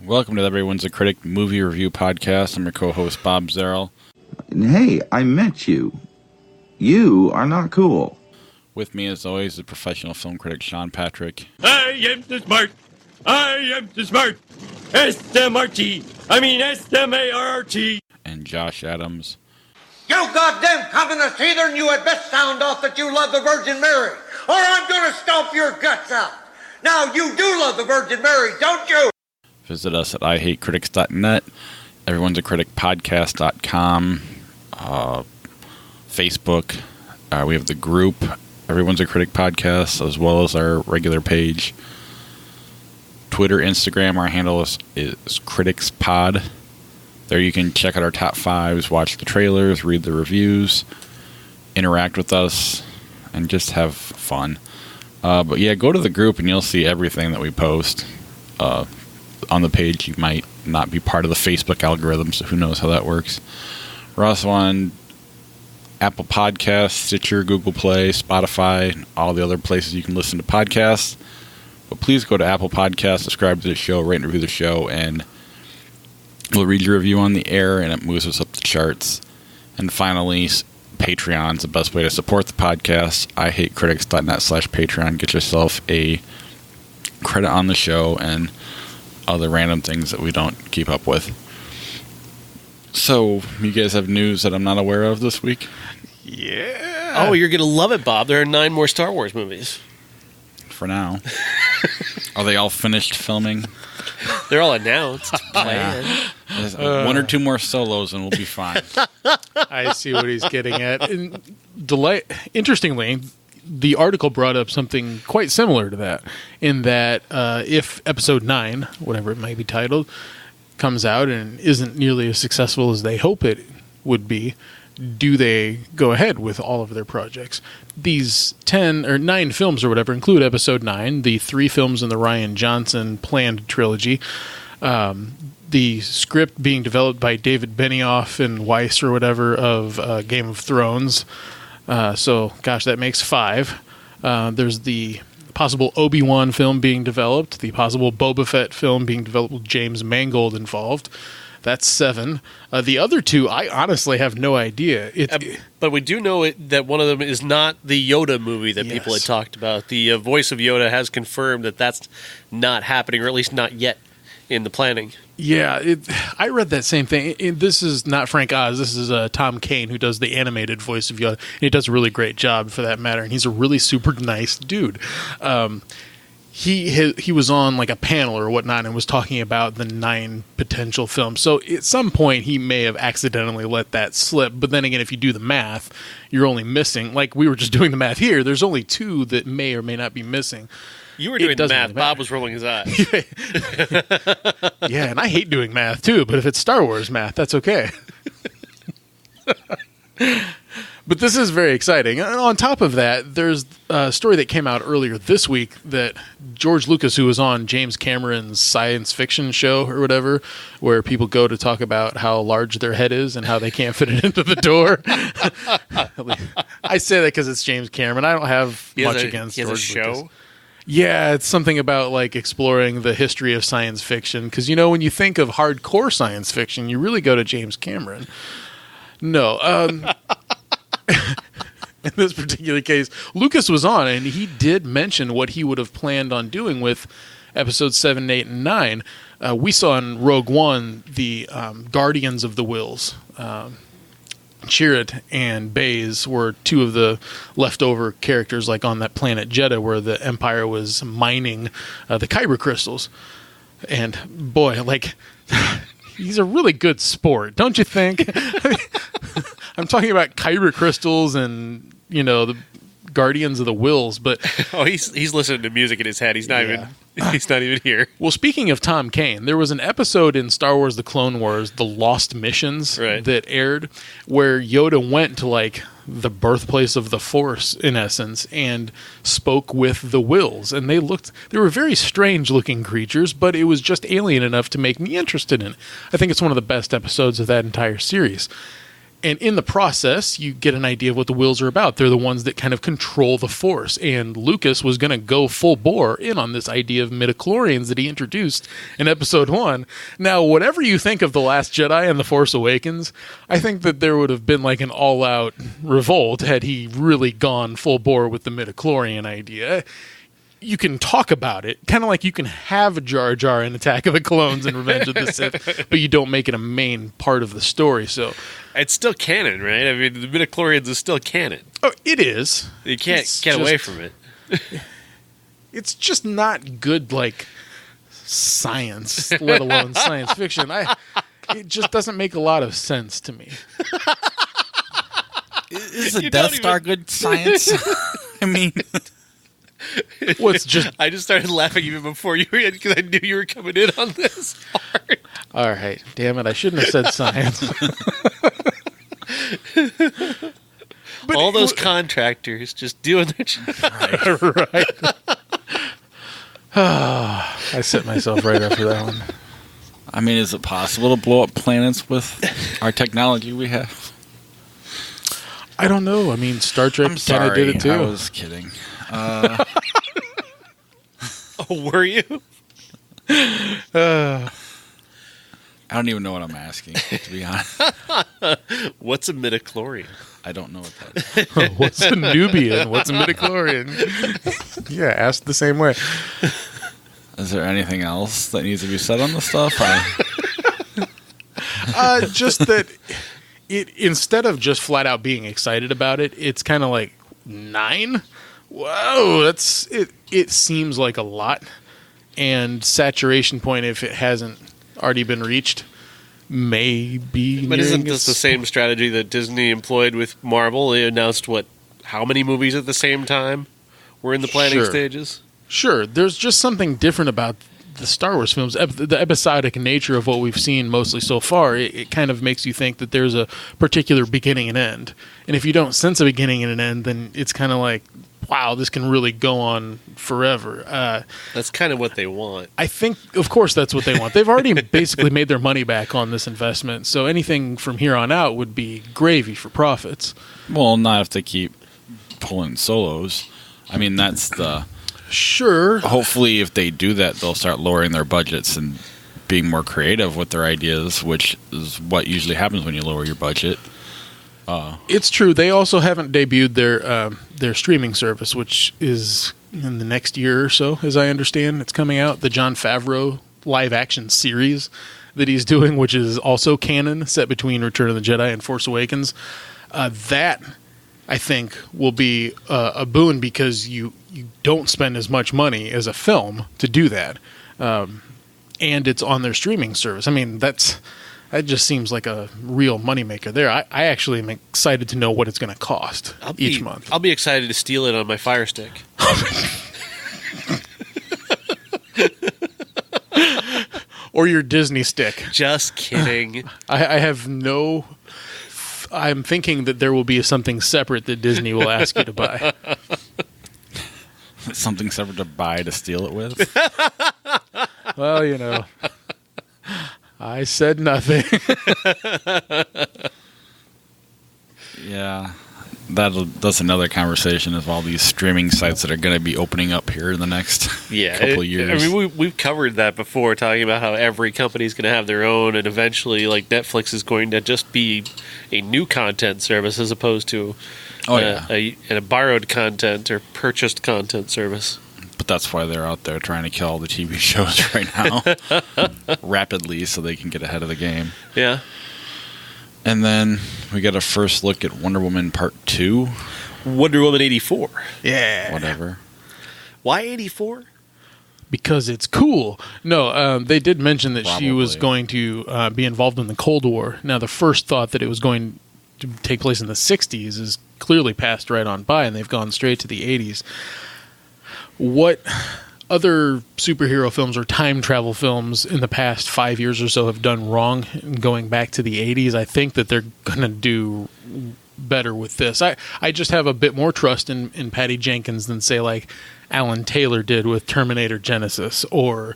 Welcome to the Everyone's a Critic movie review podcast. I'm your co-host, Bob Zerl. Hey, I met you. You are not cool. With me, as always, the professional film critic, Sean Patrick. I am the smart. I am the smart. S-M-R-T. I mean S-M-A-R-R-T. And Josh Adams. You goddamn communist heathen, you had best sound off that you love the Virgin Mary, or I'm gonna stomp your guts out. Now, you do love the Virgin Mary, don't you? Visit us at IHateCritics.net, Everyone's a Critic Podcast.com, Facebook. We have the group, Everyone's a Critic Podcast, as well as our regular page. Twitter, Instagram, our handle is CriticsPod. There you can check out our top fives, watch the trailers, read the reviews, interact with us, and just have fun. But yeah, go to the group and you'll see everything that we post. On the page, you might not be part of the Facebook algorithm, so who knows how that works. We're also on Apple Podcasts, Stitcher, Google Play, Spotify, all the other places you can listen to podcasts. But please go to Apple Podcasts, subscribe to the show, rate and review the show, and we'll read your review on the air, and it moves us up the charts. And finally, Patreon's the best way to support the podcast. IHateCritics.net/Patreon. Get yourself a credit on the show and other random things that we don't keep up with. So, you guys have news that I'm not aware of this week? Yeah. Oh, you're going to love it, Bob. There are 9 more Star Wars movies. For now. Are they all finished filming? They're all announced. One or two more solos and we'll be fine. I see what he's getting at. Interestingly, the article brought up something quite similar to that, in that if Episode 9, whatever it might be titled, comes out and isn't nearly as successful as they hope it would be, do they go ahead with all of their projects? These 10 or 9 films or whatever include Episode 9, the 3 films in the Rian Johnson planned trilogy, the script being developed by David Benioff and Weiss or whatever of Game of Thrones. So, gosh, that makes 5. There's the possible Obi-Wan film being developed, the possible Boba Fett film being developed with James Mangold involved. That's 7. The other 2, I honestly have no idea. But we do know that one of them is not the Yoda movie that people had talked about. The voice of Yoda has confirmed that that's not happening, or at least not yet in the planning. Yeah, I read that same thing. This is not Frank Oz. This is Tom Kane, who does the animated voice of Yoda. And he does a really great job for that matter, and he's a really super nice dude. He was on like a panel or whatnot and was talking about the 9 potential films. So at some point he may have accidentally let that slip. But then again, if you do the math, you're only missing, like we were just doing the math here, there's only 2 that may or may not be missing. You were doing the math. Really Bob was rolling his eyes. Yeah, and I hate doing math too, but if it's Star Wars math, that's okay. But this is very exciting. And on top of that, there's a story that came out earlier this week that George Lucas, who was on James Cameron's science fiction show or whatever, where people go to talk about how large their head is and how they can't fit it into the door. I say that because it's James Cameron. I don't have much against George Lucas. He has a show? Yeah, it's something about like exploring the history of science fiction. Because, when you think of hardcore science fiction, you really go to James Cameron. No. In this particular case, Lucas was on, and he did mention what he would have planned on doing with episodes 7, 8, and 9. We saw in Rogue One the Guardians of the Wills. Chirrut and Baze were 2 of the leftover characters, like on that planet Jeddah, where the Empire was mining the kyber crystals. And boy, like, he's a really good sport, don't you think? I'm talking about kyber crystals and, the Guardians of the Wills, but he's listening to music in his head. He's not even here. Well, speaking of Tom Kane, there was an episode in Star Wars: The Clone Wars, The Lost Missions, that aired, where Yoda went to like the birthplace of the Force, in essence, and spoke with the Wills, and they were very strange looking creatures, but it was just alien enough to make me interested in it. I think it's one of the best episodes of that entire series. And in the process, you get an idea of what the Wills are about. They're the ones that kind of control the Force. And Lucas was going to go full bore in on this idea of midichlorians that he introduced in Episode 1. Now, whatever you think of The Last Jedi and The Force Awakens, I think that there would have been like an all-out revolt had he really gone full bore with the midichlorian idea. You can talk about it, kind of like you can have a Jar Jar in Attack of the Clones and Revenge of the Sith, but you don't make it a main part of the story. So it's still canon, right? I mean, the midichlorians is still canon. Oh, it is. You can't get away from it. It's just not good, like, science, let alone science fiction. It just doesn't make a lot of sense to me. Is the Death Star good science? I mean... Well, it's just... I just started laughing even before you were in because I knew you were coming in on this hard. All right. Damn it. I shouldn't have said science. But all those contractors just doing their job. Right. I set myself right up for that one. I mean, is it possible to blow up planets with our technology we have? I don't know. I mean, Star Trek kind of did it too. I was kidding. Oh, were you? I don't even know what I'm asking, to be honest. What's a midichlorian? I don't know what that is. What's a Nubian? What's a midichlorian? Yeah, asked the same way. Is there anything else that needs to be said on the stuff? Just that it, instead of just flat out being excited about it, it's kind of like 9. Whoa, that's it. It seems like a lot, and saturation point, if it hasn't already been reached, may be. But isn't this the same strategy that Disney employed with Marvel? They announced how many movies at the same time were in the planning stages? Sure, there's just something different about the Star Wars films, the episodic nature of what we've seen mostly so far. It kind of makes you think that there's a particular beginning and end, and if you don't sense a beginning and an end, then it's kind of like, wow, this can really go on forever. That's kind of what they want. I think, of course, that's what they want. They've already basically made their money back on this investment, so anything from here on out would be gravy for profits. Well, not if they keep pulling solos. I mean, that's the... Sure. Hopefully, if they do that, they'll start lowering their budgets and being more creative with their ideas, which is what usually happens when you lower your budget. It's true. They also haven't debuted their streaming service, which is in the next year or so, as I understand. It's coming out. The Jon Favreau live-action series that he's doing, which is also canon, set between Return of the Jedi and Force Awakens. That, I think, will be a boon because you don't spend as much money as a film to do that. And it's on their streaming service. I mean, that just seems like a real moneymaker there. I actually am excited to know what it's going to cost each month. I'll be excited to steal it on my Fire Stick. Or your Disney stick. Just kidding. I have no... I'm thinking that there will be something separate that Disney will ask you to buy. Something separate to buy to steal it with? Well, you know... I said nothing. Yeah, that's another conversation of all these streaming sites that are going to be opening up here in the next couple of years. I mean, we've covered that before, talking about how every company is going to have their own, and eventually, like, Netflix is going to just be a new content service as opposed to a borrowed content or purchased content service. But that's why they're out there trying to kill all the TV shows right now rapidly so they can get ahead of the game. Yeah. And then we got a first look at Wonder Woman Part 2. Wonder Woman 84. Yeah. Whatever. Why 84? Because it's cool. No, they did mention that Probably. she was going to be involved in the Cold War. Now, the first thought that it was going to take place in the 60s is clearly passed right on by, and they've gone straight to the 80s. What other superhero films or time travel films in the past 5 years or so have done wrong going back to the 80s, I think that they're going to do better with this. I just have a bit more trust in Patty Jenkins than, say, like Alan Taylor did with Terminator Genesis or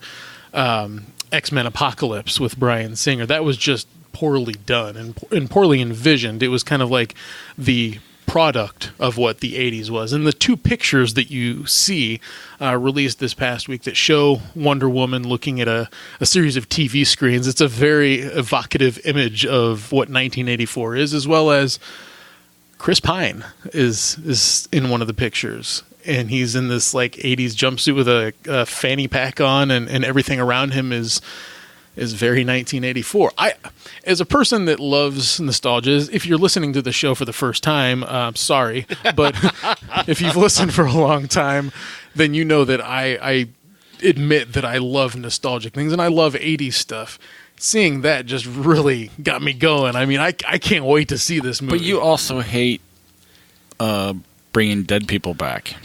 X-Men Apocalypse with Bryan Singer. That was just poorly done and poorly envisioned. It was kind of like the product of what the 80s was. And the two pictures that you see released this past week that show Wonder Woman looking at a series of TV screens, it's a very evocative image of what 1984 is, as well as Chris Pine is in one of the pictures. And he's in this like 80s jumpsuit with a fanny pack on, and everything around him is very 1984. As a person that loves nostalgia, if you're listening to the show for the first time, sorry, but if you've listened for a long time, then you know that I admit that I love nostalgic things, and I love 80s stuff. Seeing that just really got me going. I mean, I can't wait to see this movie. But you also hate bringing dead people back.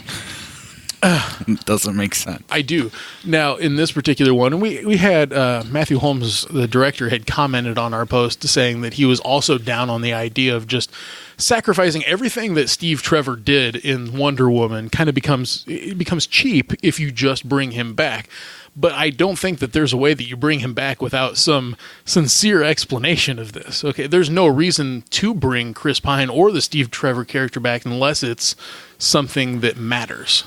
Doesn't make sense. I do. Now, in this particular one, and we had Matthew Holmes, the director, had commented on our post saying that he was also down on the idea of just sacrificing everything that Steve Trevor did in Wonder Woman. Kind of becomes cheap if you just bring him back. But I don't think that there's a way that you bring him back without some sincere explanation of this. Okay, there's no reason to bring Chris Pine or the Steve Trevor character back unless it's something that matters.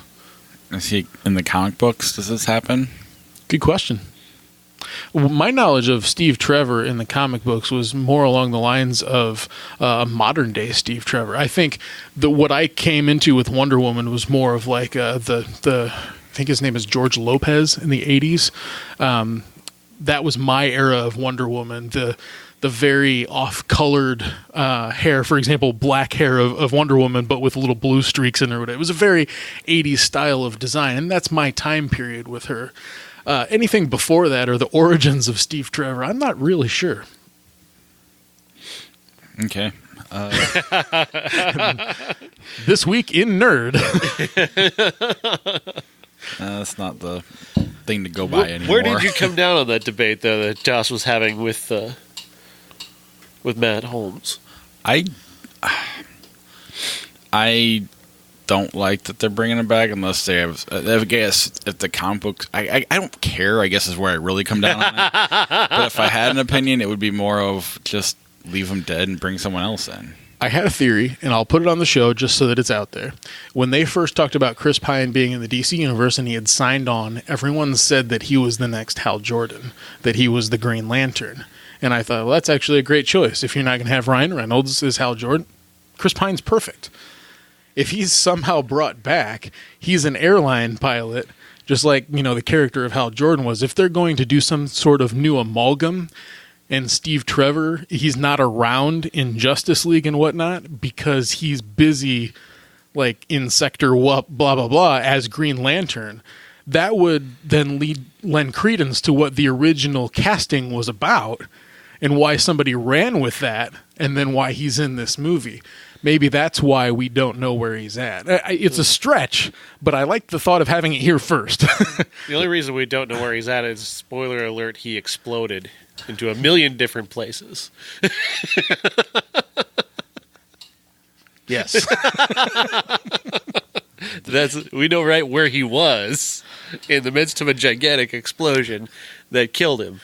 Is he in the comic books? Does this happen? Good question. My knowledge of Steve Trevor in the comic books was more along the lines of modern day Steve Trevor. I think that what I came into with Wonder Woman was more of like the I think his name is George Lopez in the 80s. That was my era of Wonder Woman. The very off-colored hair, for example, black hair of Wonder Woman, but with little blue streaks in her. It was a very 80s style of design, and that's my time period with her. Anything before that, or the origins of Steve Trevor, I'm not really sure. Okay. This week in Nerd. That's not the thing to go by anymore. Where did you come down on that debate, though, that Josh was having with Matt Holmes? I don't like that they're bringing it back unless they have. I guess if the comic book, I don't care. I guess is where I really come down on it. But if I had an opinion, it would be more of just leave them dead and bring someone else in. I had a theory, and I'll put it on the show just so that it's out there. When they first talked about Chris Pine being in the DC universe and he had signed on, everyone said that he was the next Hal Jordan, that he was the Green Lantern. And I thought, well, that's actually a great choice. If you're not going to have Ryan Reynolds as Hal Jordan, Chris Pine's perfect. If he's somehow brought back, he's an airline pilot, just like, the character of Hal Jordan was. If they're going to do some sort of new amalgam, and Steve Trevor, he's not around in Justice League and whatnot because he's busy, like, in Sector blah, blah, blah, as Green Lantern, that would then lend credence to what the original casting was about and why somebody ran with that and then why he's in this movie. Maybe that's why we don't know where he's at. It's a stretch, but I like the thought of having it here first. The only reason we don't know where he's at is, spoiler alert, he exploded into a million different places. Yes. We know right where he was in the midst of a gigantic explosion that killed him.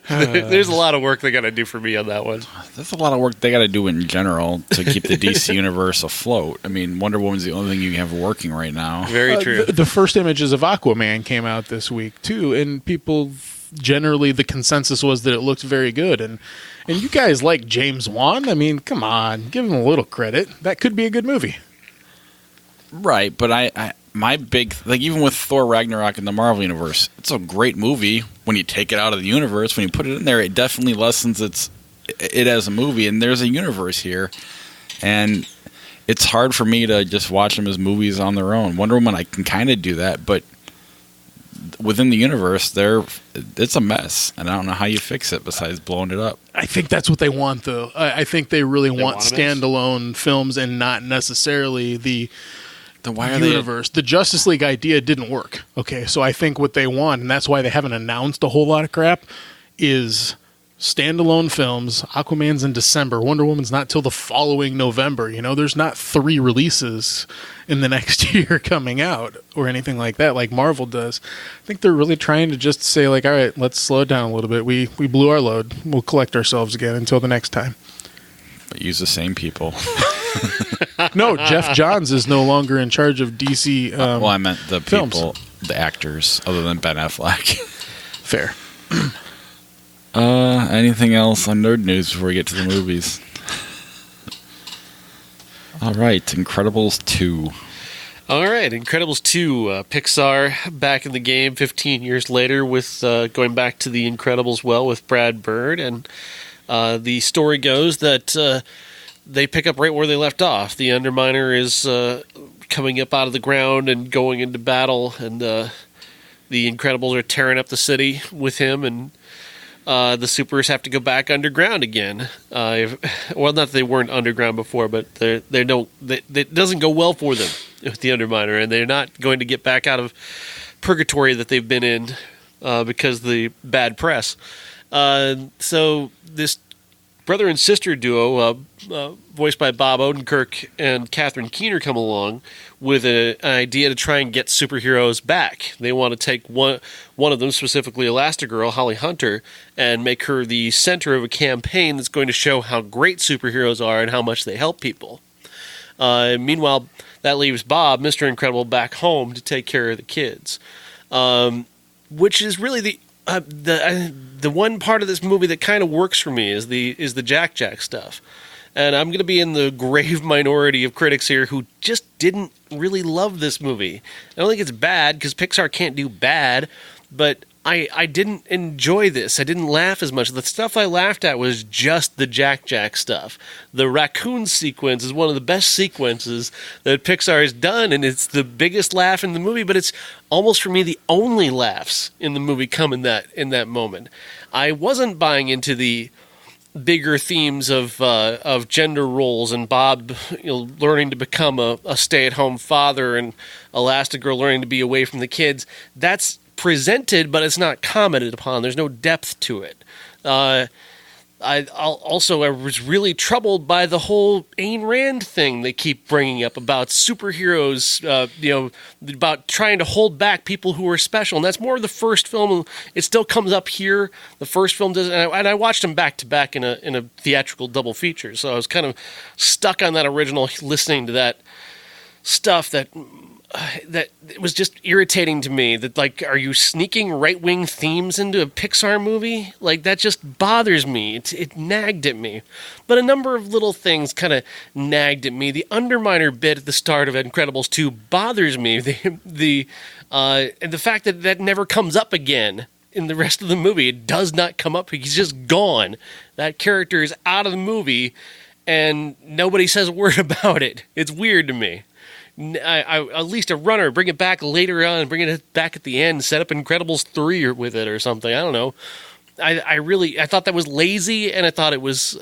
There's a lot of work they got to do for me on that one. There's a lot of work they got to do in general to keep the DC universe afloat. I mean, Wonder Woman's the only thing you have working right now. Very true. The first images of Aquaman came out this week too, and people generally the consensus was that it looked very good. And you guys like James Wan? I mean, come on, give him a little credit. That could be a good movie. Right, but my big, like, even with Thor Ragnarok in the Marvel Universe, it's a great movie when you take it out of the universe. When you put it in there, it definitely lessens it as a movie, and there's a universe here. And it's hard for me to just watch them as movies on their own. Wonder Woman, I can kind of do that, but within the universe, it's a mess, and I don't know how you fix it besides blowing it up. I think that's what they want, though. I think they really want standalone films and not necessarily the universe. The Justice League idea didn't work. Okay, so I think what they want, and that's why they haven't announced a whole lot of crap, is standalone films. Aquaman's in December. Wonder Woman's not till the following November. There's not 3 releases in the next year coming out or anything like that, like Marvel does. I think they're really trying to just say, like, all right, let's slow it down a little bit. We blew our load. We'll collect ourselves again until the next time. But use the same people. No, Jeff Johns is no longer in charge of DC. Well, I meant the films. people, the actors, other than Ben Affleck. Fair. Anything else on nerd news before we get to the movies? All right, Incredibles 2. All right, Incredibles 2. Pixar back in the game 15 years later with going back to The Incredibles with Brad Bird. And the story goes that they pick up right where they left off. The Underminer is coming up out of the ground and going into battle, and the Incredibles are tearing up the city with him, and the supers have to go back underground again. Well, not that they weren't underground before, but it doesn't go well for them with the Underminer, and they're not going to get back out of purgatory that they've been in because of the bad press. So this brother and sister duo, voiced by Bob Odenkirk and Catherine Keener, come along with an idea to try and get superheroes back. They want to take one of them, specifically Elastigirl, Holly Hunter, and make her the center of a campaign that's going to show how great superheroes are and how much they help people. Meanwhile, that leaves Bob, Mr. Incredible, back home to take care of the kids, which is really the one part of this movie that kind of works for me is the Jack stuff. And I'm going to be in the grave minority of critics here who just didn't really love this movie. I don't think it's bad, because Pixar can't do bad, but I didn't enjoy this. I didn't laugh as much. The stuff I laughed at was just the Jack stuff. The raccoon sequence is one of the best sequences that Pixar has done, and it's the biggest laugh in the movie, but it's almost, for me, the only laughs in the movie come in that moment. I wasn't buying into the bigger themes of gender roles and Bob learning to become a stay-at-home father and Elastigirl learning to be away from the kids. That's presented, but it's not commented upon. There's no depth to it. I was really troubled by the whole Ayn Rand thing they keep bringing up about superheroes, about trying to hold back people who are special. And that's more of the first film. It still comes up here. The first film doesn't. And I watched them back to back in a theatrical double feature. So I was kind of stuck on that original, listening to that stuff that it was just irritating to me. That, like, are you sneaking right-wing themes into a Pixar movie? Like, that just bothers me. It nagged at me. But a number of little things kind of nagged at me. The Underminer bit at the start of Incredibles 2 bothers me. And the fact that never comes up again in the rest of the movie. It does not come up. He's just gone. That character is out of the movie, and nobody says a word about it. It's weird to me. At least a runner, bring it back later on, bring it back at the end, set up Incredibles 3 with it or something. I don't know. I thought that was lazy, and I thought it was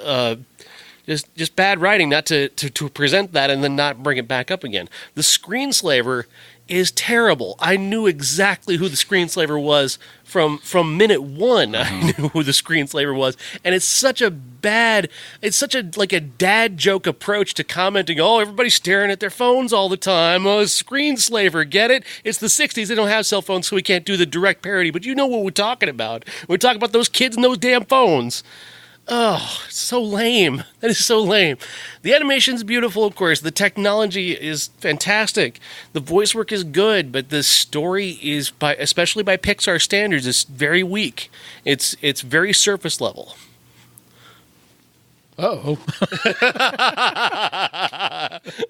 just bad writing not to present that and then not bring it back up again. The Screenslaver is terrible. I knew exactly who the Screenslaver was from minute one. I knew who the Screenslaver was, and it's such a like a dad joke approach to commenting. Oh, everybody's staring at their phones all the time. Oh, Screenslaver, get it? It's the 60s. They don't have cell phones, so we can't do the direct parody. But you know what we're talking about. We're talking about those kids and those damn phones. Oh, so lame. That is so lame. The animation's beautiful, of course. The technology is fantastic. The voice work is good, but the story is, especially by Pixar standards, is very weak. It's very surface level. Uh-oh.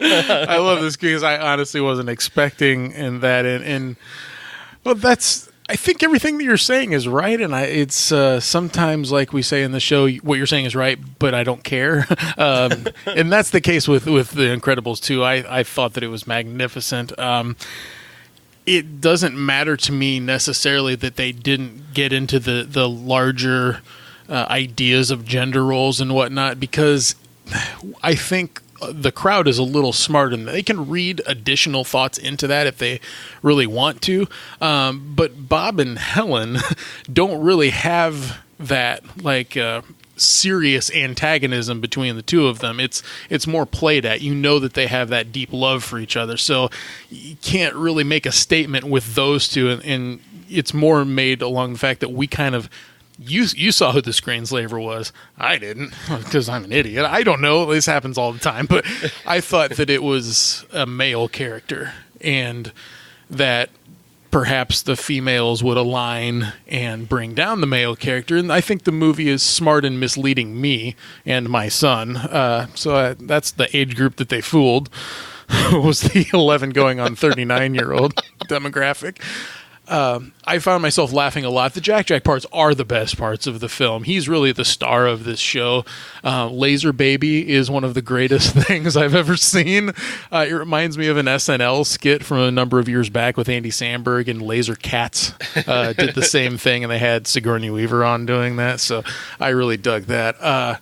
I love this because I honestly wasn't expecting that. And well, I think everything that you're saying is right, and it's sometimes, like we say in the show, what you're saying is right, but I don't care. And that's the case with The Incredibles 2. I thought that it was magnificent. It doesn't matter to me necessarily that they didn't get into the larger ideas of gender roles and whatnot, because I think the crowd is a little smart and they can read additional thoughts into that if they really want to. But Bob and Helen don't really have that serious antagonism between the two of them. It's more played at. You know that they have that deep love for each other, so you can't really make a statement with those two, and it's more made along the fact that we kind of you saw who the screenslaver was. I didn't, because I'm an idiot. I don't know. This happens all the time, but I thought that it was a male character, and that perhaps the females would align and bring down the male character. And I think the movie is smart in misleading me and my son. So that's the age group that they fooled, was the 11 going on 39-year-old demographic. I found myself laughing a lot. The Jack parts are the best parts of the film. He's really the star of this show. Laser Baby is one of the greatest things I've ever seen. It reminds me of an SNL skit from a number of years back with Andy Samberg, and Laser Cats did the same thing, and they had Sigourney Weaver on doing that. So I really dug that.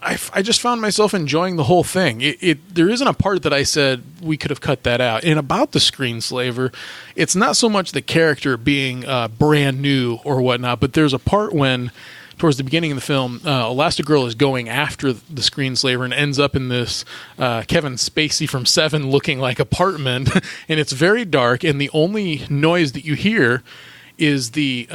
I just found myself enjoying the whole thing. There isn't a part that I said we could have cut that out. And about the screenslaver, it's not so much the character being brand new or whatnot, but there's a part when, towards the beginning of the film, Elastigirl is going after the screenslaver and ends up in this Kevin Spacey from Seven looking like apartment, and it's very dark, and the only noise that you hear is the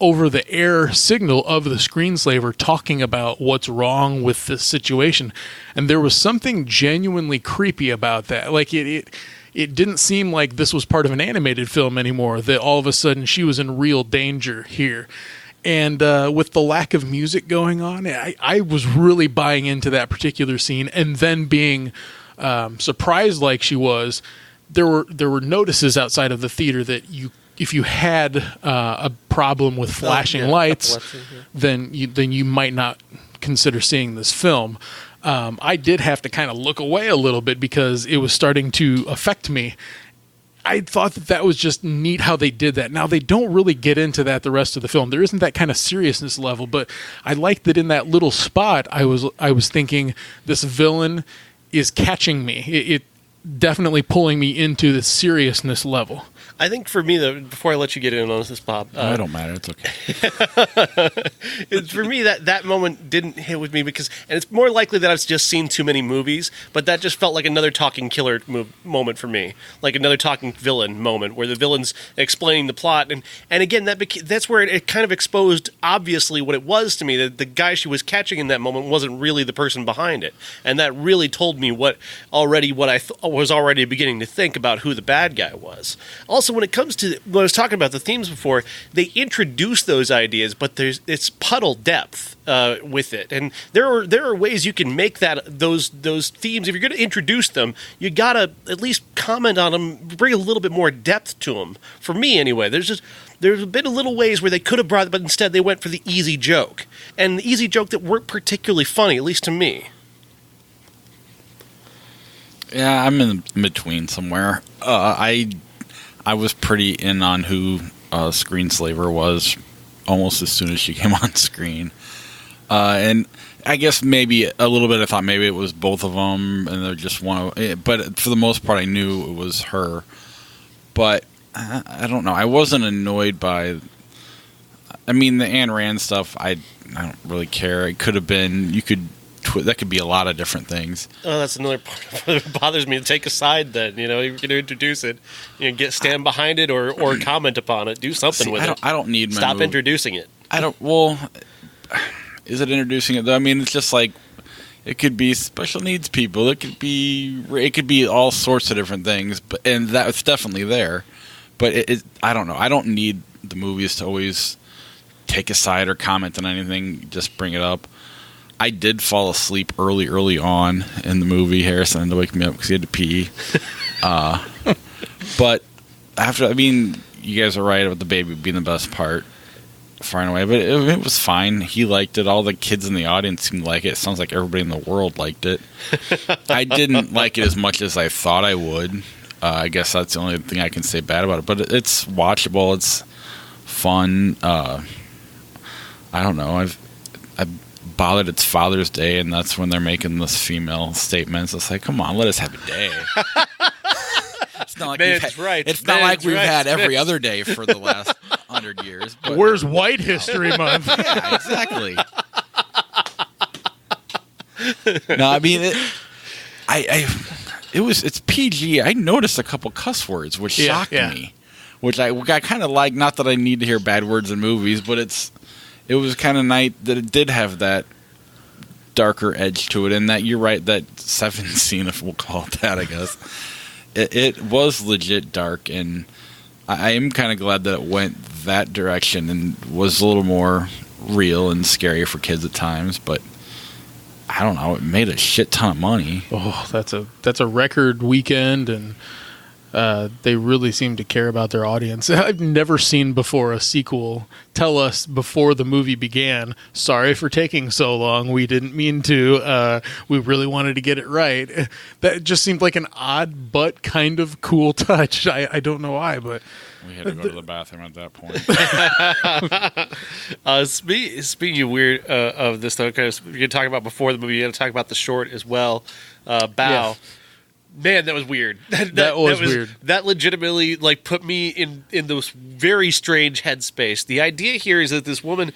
over-the-air signal of the screenslaver talking about what's wrong with this situation. And there was something genuinely creepy about that. Like, it didn't seem like this was part of an animated film anymore, that all of a sudden she was in real danger here. And with the lack of music going on, I was really buying into that particular scene, and then being surprised like she was. There were notices outside of the theater that if you had a problem with flashing lights, then you might not consider seeing this film. I did have to kind of look away a little bit because it was starting to affect me. I thought that was just neat how they did that. Now, they don't really get into that the rest of the film. There isn't that kind of seriousness level, but I liked that in that little spot, I was thinking this villain is catching me. It definitely pulling me into the seriousness level. I think for me, though, before I let you get in on this, Bob. I don't matter. It's okay. For me, that moment didn't hit with me because, and it's more likely that I've just seen too many movies, but that just felt like another talking killer moment for me, like another talking villain moment where the villain's explaining the plot. And again, that's where it kind of exposed, obviously, what it was to me, that the guy she was catching in that moment wasn't really the person behind it. And that really told me what I was already beginning to think about who the bad guy was. Also, when it comes to what I was talking about the themes before, they introduce those ideas, but it's puddle depth with it, and there are ways you can make those themes. If you're going to introduce them, you gotta at least comment on them, bring a little bit more depth to them. For me, anyway, there's been a little ways where they could have brought it, but instead they went for the easy joke, and the easy joke that weren't particularly funny, at least to me. Yeah, I'm in between somewhere. I was pretty in on who Screenslaver was almost as soon as she came on screen. And I guess maybe a little bit I thought maybe it was both of them, and they're just one of, but for the most part I knew it was her. But I don't know. I wasn't annoyed by, I mean, the Ayn Rand stuff, I don't really care. It could have been, that could be a lot of different things. Oh, that's another part that bothers me. To take a side, then you're going to introduce it, stand behind it or comment upon it. Do something with it. I don't need. Stop introducing it. I don't. Well, is it introducing it though? I mean, it's just like it could be special needs people. It could be all sorts of different things. But and that's definitely there. But I don't know. I don't need the movies to always take a side or comment on anything. Just bring it up. I did fall asleep early on in the movie. Harrison had to wake me up because he had to pee. But you guys are right about the baby being the best part, far and away. But it was fine. He liked it. All the kids in the audience seemed to like it. It sounds like everybody in the world liked it. I didn't like it as much as I thought I would. I guess that's the only thing I can say bad about it. But it's watchable. It's fun. I don't know. I've bothered it's Father's Day, and that's when they're making this female statements. It's like, come on, let us have a day. It's not like we've had every other day for the last 100 years. But Where's White History Month? Yeah, exactly. No, I mean, it's PG. I noticed a couple cuss words, which shocked me. Which I kind of like. Not that I need to hear bad words in movies, but it was kind of nice that it did have that darker edge to it. And that you're right, that seventh scene, if we'll call it that, I guess, it was legit dark. And I am kind of glad that it went that direction and was a little more real and scary for kids at times. But I don't know, it made a shit ton of money. Oh, that's a record weekend, and they really seem to care about their audience. I've never seen before a sequel tell us before the movie began, sorry for taking so long, we didn't mean to, we really wanted to get it right. That just seemed like an odd but kind of cool touch. I don't know why, but we had to go to the bathroom at that point. Speaking of weird of this, though, because you're talking about before the movie, you got to talk about the short as well. Bow. Yeah. Man, that was weird. That was weird. That legitimately put me in this very strange headspace. The idea here is that this woman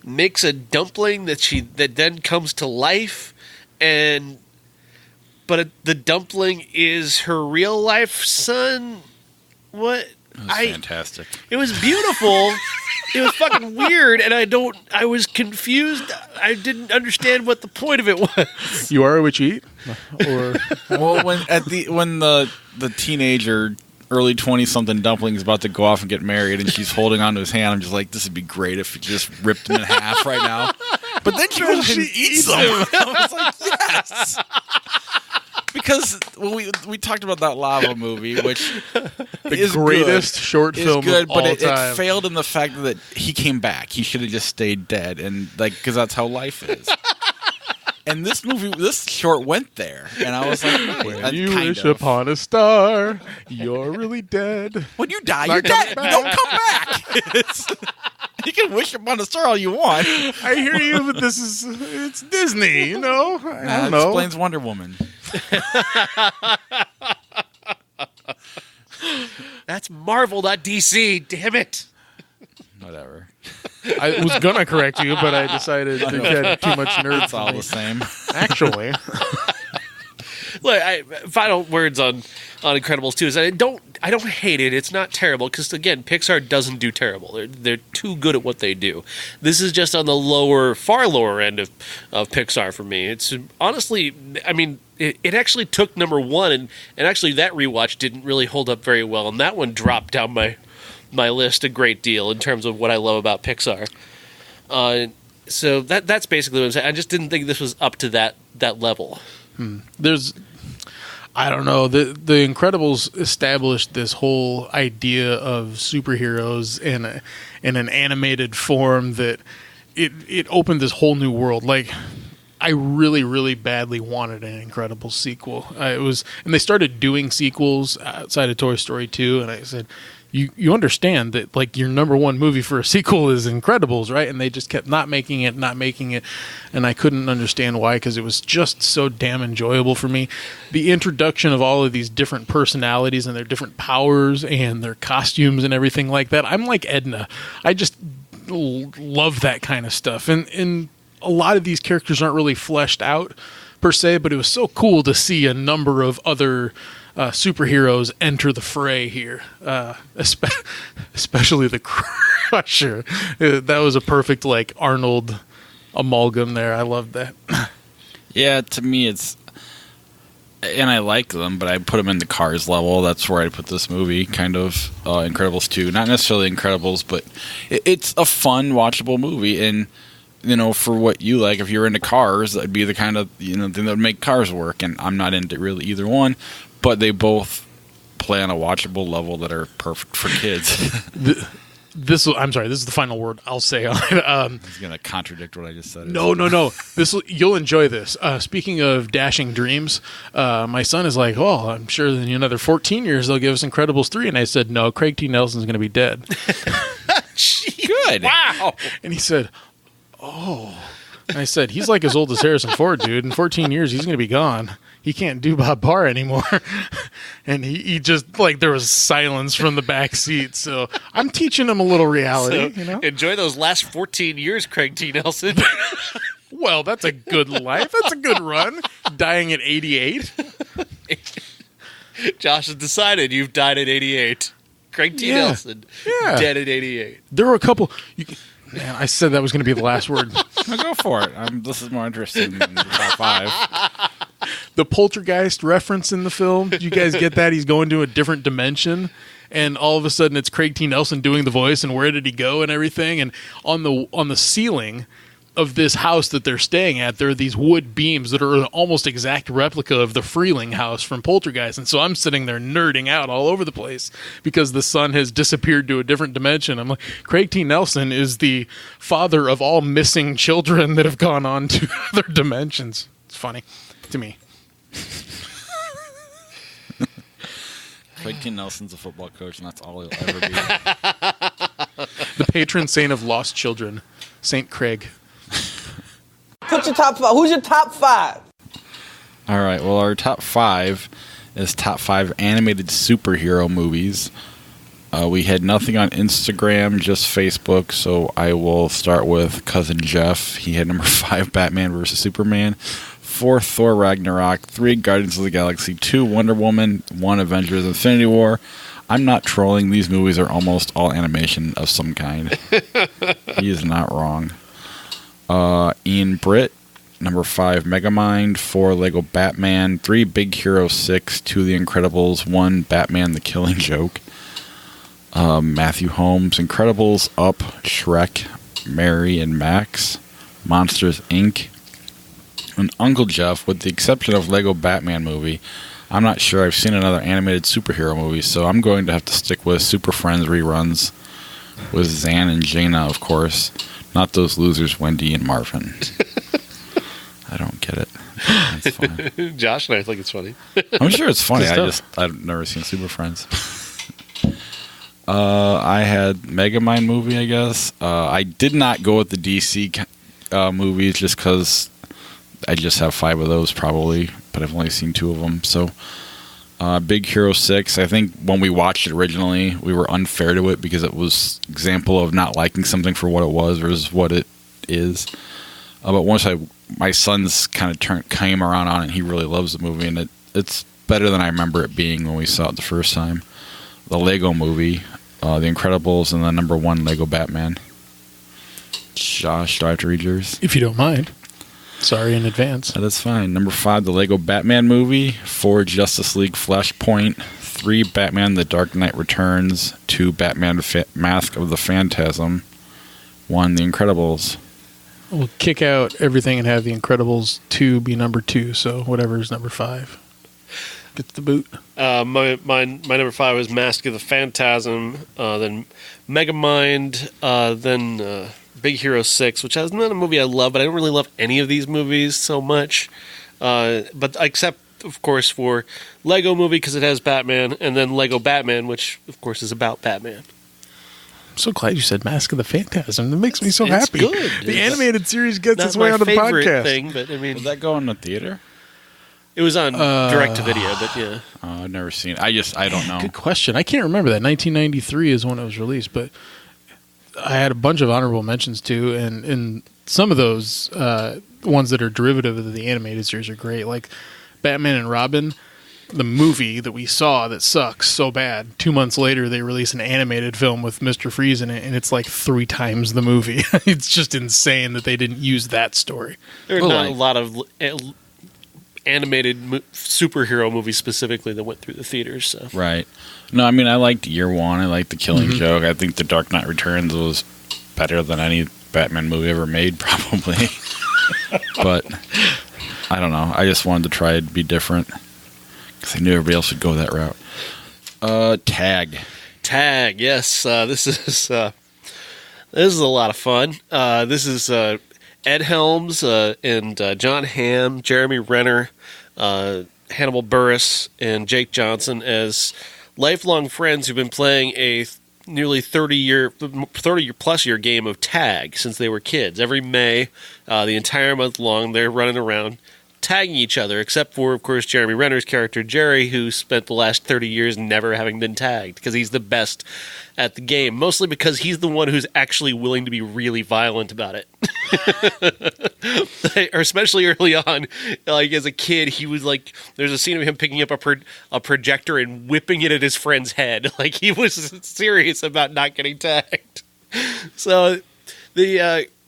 makes a dumpling that then comes to life, but the dumpling is her real life son. What? It was fantastic. It was beautiful. It was fucking weird, and I was confused. I didn't understand what the point of it was. You are what you eat? Or well, when the teenager, early 20-something dumpling is about to go off and get married, and she's holding onto his hand, I'm just like, this would be great if it just ripped him in half right now. But then she goes and eats them. I was like, yes. Because we talked about that lava movie, which the greatest short film good, of all but time. It failed in the fact that he came back. He should have just stayed dead, and because that's how life is. And this short went there, and I was like, when you wish upon a star, you're really dead. When you die, you're dead. Don't come back. You can wish upon a star all you want. I hear you, but it's Disney, you know? I don't know. Explains Wonder Woman. That's Marvel, not DC. Damn it. Whatever. I was gonna correct you, but I decided you had too much nerd. It's all the same. Actually. Look, final words on Incredibles 2 is I don't hate it. It's not terrible because, again, Pixar doesn't do terrible. They're too good at what they do. This is just on the far lower end of Pixar for me. It's honestly, I mean, it actually took number one, and actually that rewatch didn't really hold up very well, and that one dropped down my list a great deal in terms of what I love about Pixar. So that's basically what I'm saying. I just didn't think this was up to that level. I don't know. The Incredibles established this whole idea of superheroes in an animated form that it opened this whole new world. Like, I really, really badly wanted an Incredibles sequel. And they started doing sequels outside of Toy Story 2, and I said, You understand that, like, your number one movie for a sequel is Incredibles, right? And they just kept not making it, and I couldn't understand why, because it was just so damn enjoyable for me. The introduction of all of these different personalities and their different powers and their costumes and everything like that. I'm like Edna. I just love that kind of stuff. And a lot of these characters aren't really fleshed out, per se, but it was so cool to see a number of other superheroes enter the fray here, especially the Crusher. That was a perfect, like, Arnold amalgam there. I loved that. Yeah, to me it's, and I like them, but I put them in the Cars level. That's where I put this movie, kind of. Incredibles 2, not necessarily Incredibles, but it's a fun, watchable movie. And for what you like, if you're into cars, that'd be the kind of thing that would make Cars work. And I'm not into really either one. But they both play on a watchable level that are perfect for kids. I'm sorry. This is the final word I'll say on it. He's gonna contradict what I just said. No. You'll enjoy this. Speaking of dashing dreams, my son is like, "Oh, I'm sure in another 14 years they'll give us Incredibles 3." And I said, "No, Craig T. Nelson's going to be dead." Good. Wow. And he said, "Oh." I said, he's like as old as Harrison Ford, dude. In 14 years, he's going to be gone. He can't do Bob Parr anymore. And he just, like, there was silence from the back seat. So I'm teaching him a little reality, So, you know? enjoy those last 14 years, Craig T. Nelson. Well, that's a good life. That's a good run. Dying at 88. Josh has decided you've died at 88. Craig T. Nelson, dead at 88. There were a couple... Man, I said that was going to be the last word. No, go for it. This is more interesting than the top 5. The poltergeist reference in the film. Did you guys get that? He's going to a different dimension, and all of a sudden it's Craig T. Nelson doing the voice, and where did he go and everything. And on the ceiling of this house that they're staying at, there are these wood beams that are an almost exact replica of the Freeling house from Poltergeist. And so I'm sitting there nerding out all over the place because the son has disappeared to a different dimension. I'm like, Craig T. Nelson is the father of all missing children that have gone on to other dimensions. It's funny to me. Craig T. Nelson's a football coach, and that's all he'll ever be. The patron saint of lost children, Saint Craig. Put your top 5. Who's your top 5? All right. Well, our top 5 is top 5 animated superhero movies. We had nothing on Instagram, just Facebook. So I will start with Cousin Jeff. He had number 5, Batman vs. Superman. 4, Thor Ragnarok. 3, Guardians of the Galaxy. 2, Wonder Woman. 1, Avengers Infinity War. I'm not trolling. These movies are almost all animation of some kind. He is not wrong. Ian Britt, number 5, Megamind. 4, Lego Batman. 3, Big Hero 6. 2, The Incredibles. 1, Batman the Killing Joke. Matthew Holmes, Incredibles, Up, Shrek, Mary and Max, Monsters, Inc., and Uncle Jeff, with the exception of Lego Batman movie. I'm not sure I've seen another animated superhero movie, so I'm going to have to stick with Super Friends reruns with Zan and Jaina, of course. Not those losers, Wendy and Marvin. I don't get it. It's fine. Josh and I think it's funny. I'm sure it's funny. I've never seen Super Friends. I had Megamind movie, I guess. I did not go with the DC movies just because I just have 5 of those probably, but I've only seen 2 of them. So, Big Hero 6, I think when we watched it originally, we were unfair to it because it was an example of not liking something for what it was versus what it is. But once my son's kind of came around on it, he really loves the movie, and it's better than I remember it being when we saw it the first time. The Lego movie, The Incredibles, and the number 1, Lego Batman. Josh, do I have to read yours? If you don't mind. Sorry in advance. That's fine. Number 5, the Lego Batman movie. 4, Justice League Flashpoint. 3, Batman The Dark Knight Returns. 2, Batman Mask of the Phantasm. 1, The Incredibles. We'll kick out everything and have The Incredibles 2 be number 2, so whatever's number 5 gets the boot. My number 5 was Mask of the Phantasm, then Megamind, then Big Hero 6, which is not a movie I love, but I don't really love any of these movies so much. But except, of course, for Lego movie because it has Batman, and then Lego Batman, which, of course, is about Batman. I'm so glad you said Mask of the Phantasm. That makes me so happy. Good. The animated series gets its way my onto the favorite podcast. thing, but I mean, Did that go in the theater? it was on direct to video, but yeah. I've never seen it. I don't know. Good question. I can't remember that. 1993 is when it was released, but I had a bunch of honorable mentions too, and some of those ones that are derivative of the animated series are great. Like Batman and Robin, the movie that we saw that sucks so bad. 2 months later, they release an animated film with Mr. Freeze in it, and it's like 3 times the movie. It's just insane that they didn't use that story. There are not a lot of animated superhero movies specifically that went through the theaters. So. Right. No, I mean, I liked Year One. I liked The Killing Joke. I think The Dark Knight Returns was better than any Batman movie ever made, probably. But I don't know. I just wanted to try to be different because I knew everybody else would go that route. Tag. Yes. This is a lot of fun. This is Ed Helms and John Hamm, Jeremy Renner, Hannibal Buress, and Jake Johnson as lifelong friends who've been playing a nearly 30 plus year game of tag since they were kids. Every May, the entire month long, they're running around tagging each other, except for, of course, Jeremy Renner's character, Jerry, who spent the last 30 years never having been tagged, because he's the best at the game, mostly because he's the one who's actually willing to be really violent about it. Or especially early on, like as a kid, he was like, there's a scene of him picking up a projector and whipping it at his friend's head. Like, he was serious about not getting tagged. So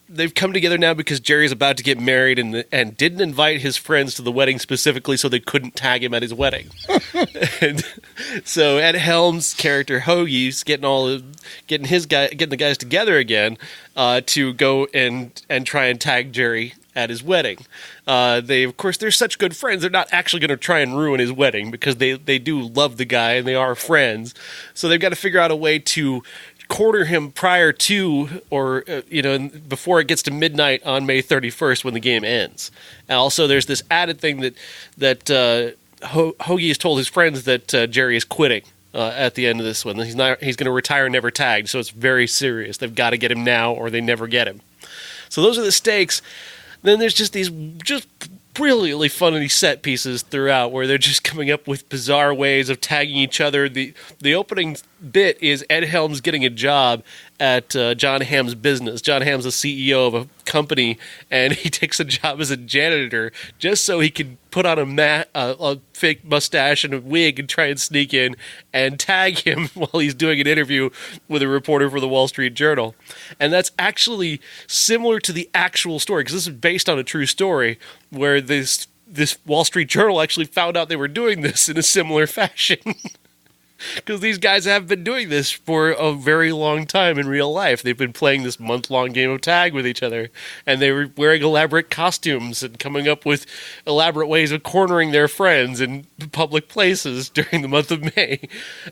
they've come together now because Jerry's about to get married and didn't invite his friends to the wedding specifically so they couldn't tag him at his wedding. And so Ed Helms' character Hoagie's getting the guys together again to go and try and tag Jerry at his wedding. They're such good friends, they're not actually going to try and ruin his wedding because they do love the guy and they are friends. So they've got to figure out a way to corner him prior to or before it gets to midnight on May 31st when the game ends. And also there's this added thing that Hoagie has told his friends that Jerry is quitting at the end of this one. He's going to retire never tagged, so it's very serious. They've got to get him now or they never get him. So those are the stakes. Then there's just these brilliantly funny set pieces throughout where they're just coming up with bizarre ways of tagging each other. The opening bit is Ed Helms getting a job at John Hamm's business. John Hamm's the CEO of a company, and he takes a job as a janitor just so he can put on a fake mustache and a wig and try and sneak in and tag him while he's doing an interview with a reporter for the Wall Street Journal. And that's actually similar to the actual story, because this is based on a true story where this Wall Street Journal actually found out they were doing this in a similar fashion. Because these guys have been doing this for a very long time in real life. They've been playing this month-long game of tag with each other, and they were wearing elaborate costumes and coming up with elaborate ways of cornering their friends in public places during the month of May.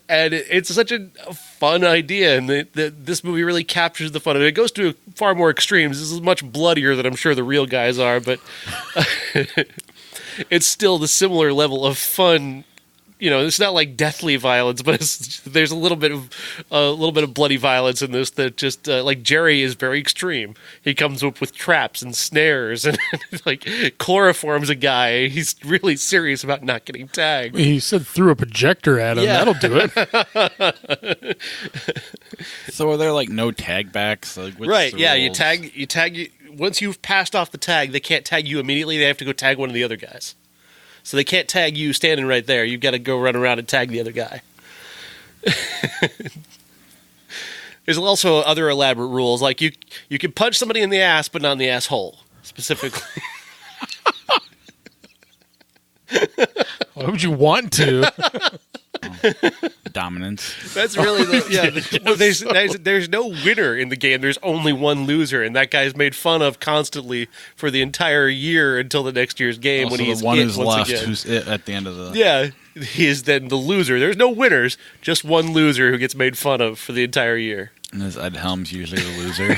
And it's such a fun idea, and this movie really captures the fun of it. It goes to far more extremes. This is much bloodier than I'm sure the real guys are, but it's still the similar level of fun. It's not like deathly violence, but there's a little bit of bloody violence in this that just like Jerry is very extreme. He comes up with traps and snares and like chloroforms a guy. He's really serious about not getting tagged. He said threw a projector at him. Yeah. That'll do it. So are there like no tag backs? Like, right? Yeah, rules? You tag. Once you've passed off the tag, they can't tag you immediately. They have to go tag one of the other guys. So they can't tag you standing right there. You've got to go run around and tag the other guy. There's also other elaborate rules, like you can punch somebody in the ass, but not in the asshole, specifically. Why would you want to? Dominance. That's really there's no winner in the game. There's only one loser, and that guy's made fun of constantly for the entire year until the next year's game when he's the one who's left, again. who's it at the end of the. Yeah, he is then the loser. There's no winners, just one loser who gets made fun of for the entire year. And is Ed Helms usually the loser?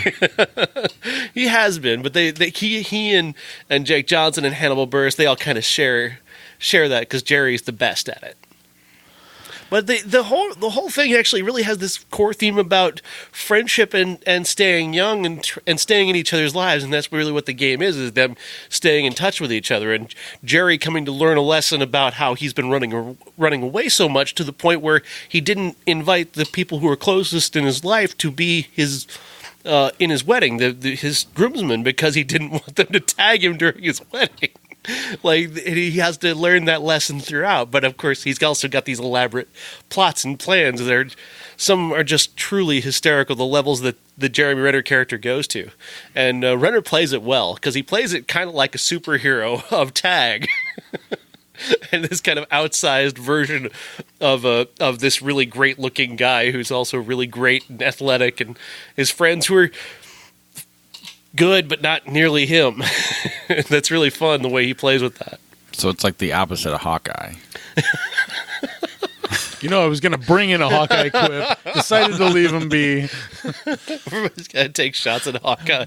He has been, but he and Jake Johnson and Hannibal Buress, they all kind of share that because Jerry's the best at it. But the whole thing actually really has this core theme about friendship and staying young and staying in each other's lives, and that's really what the game is them staying in touch with each other. And Jerry coming to learn a lesson about how he's been running away so much to the point where he didn't invite the people who were closest in his life to be his in his wedding, his groomsmen, because he didn't want them to tag him during his wedding. Like, he has to learn that lesson throughout, but of course he's also got these elaborate plots and plans. Some are just truly hysterical, the levels that the Jeremy Renner character goes to. And Renner plays it well, because he plays it kind of like a superhero of tag. And this kind of outsized version of this really great-looking guy who's also really great and athletic, and his friends who are good, but not nearly him. That's really fun, the way he plays with that. So it's like the opposite of Hawkeye. You know, I was going to bring in a Hawkeye quip. Decided to leave him be. Everybody's got to take shots at Hawkeye.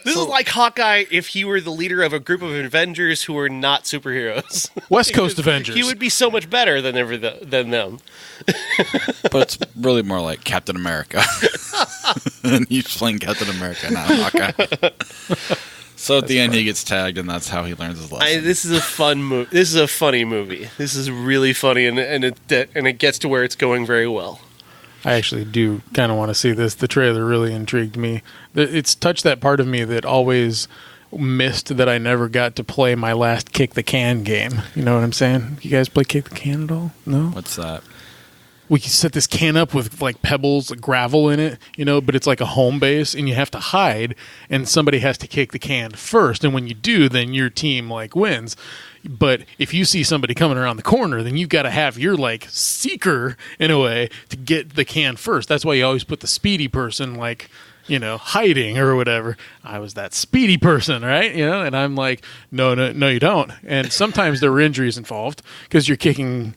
This is like Hawkeye if he were the leader of a group of Avengers who were not superheroes. West Coast Avengers. He would be so much better than them. But it's really more like Captain America. And he's playing Captain America, not Hawkeye. So at the end, he gets tagged, and that's how he learns his lesson. This is a fun movie. This is a funny movie. This is really funny, and it gets to where it's going very well. I actually do kind of want to see this. The trailer really intrigued me. It's touched that part of me that always missed that I never got to play my last Kick the Can game. You know what I'm saying? You guys play Kick the Can at all? No? What's that? We can set this can up with like pebbles, gravel in it, you know, but it's like a home base and you have to hide and somebody has to kick the can first. And when you do, then your team like wins. But if you see somebody coming around the corner, then you've got to have your like seeker in a way to get the can first. That's why you always put the speedy person like, you know, hiding or whatever. I was that speedy person, right? You know, and I'm like, no, you don't. And sometimes there were injuries involved because you're kicking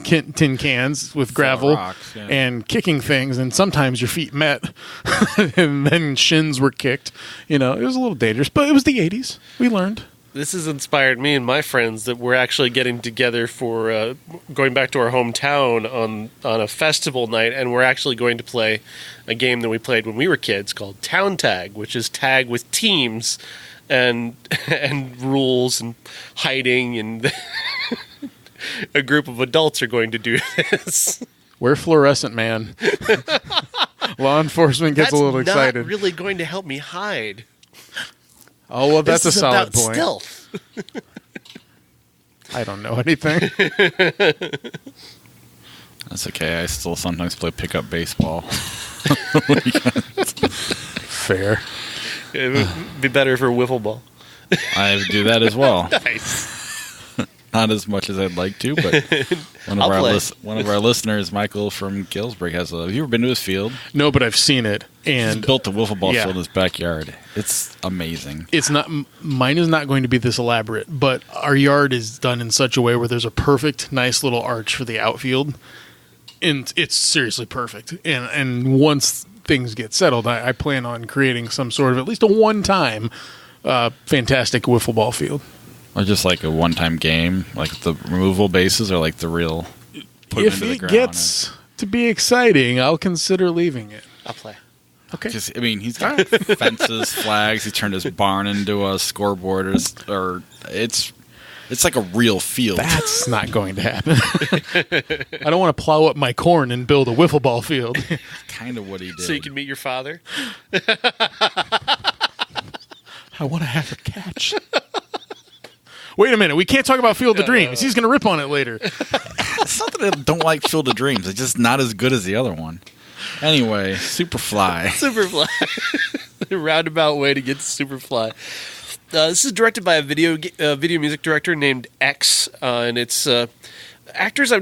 tin cans with gravel rocks, yeah. and kicking things, and sometimes your feet met and then shins were kicked. You know, it was a little dangerous, but it was the 80s. We learned. This has inspired me and my friends that we're actually getting together for going back to our hometown on a festival night, and we're actually going to play a game that we played when we were kids called Town Tag, which is tag with teams and rules and hiding, and a group of adults are going to do this. We're fluorescent, man. Law enforcement gets a little excited. That's not really going to help me hide. Oh, well, that's a solid about point. Stealth. I don't know anything. That's okay. I still sometimes play pickup baseball. Fair. It would be better for wiffle ball. I do that as well. Nice. Not as much as I'd like to, but one of our listeners, Michael from Galesburg, has have you ever been to his field? No, but I've seen it. And he's built a wiffle ball field in his backyard. It's amazing. It's not mine is not going to be this elaborate, but our yard is done in such a way where there's a perfect, nice little arch for the outfield, and it's seriously perfect. And once things get settled, I plan on creating some sort of at least a one-time fantastic wiffle ball field. Or just like a one-time game, like the removable bases, or like the real. If it gets to be exciting, I'll consider leaving it. I'll play. Okay. I mean, he's got fences, flags. He turned his barn into a scoreboard, or it's like a real field. That's not going to happen. I don't want to plow up my corn and build a wiffle ball field. Kind of what he did. So you can meet your father. I want to have a catch. Wait a minute, we can't talk about Field of Dreams. He's going to rip on it later. It's not that I don't like Field of Dreams. It's just not as good as the other one. Anyway, SuperFly. SuperFly. The roundabout way to get to SuperFly. This is directed by a video music director named X, and it's actors I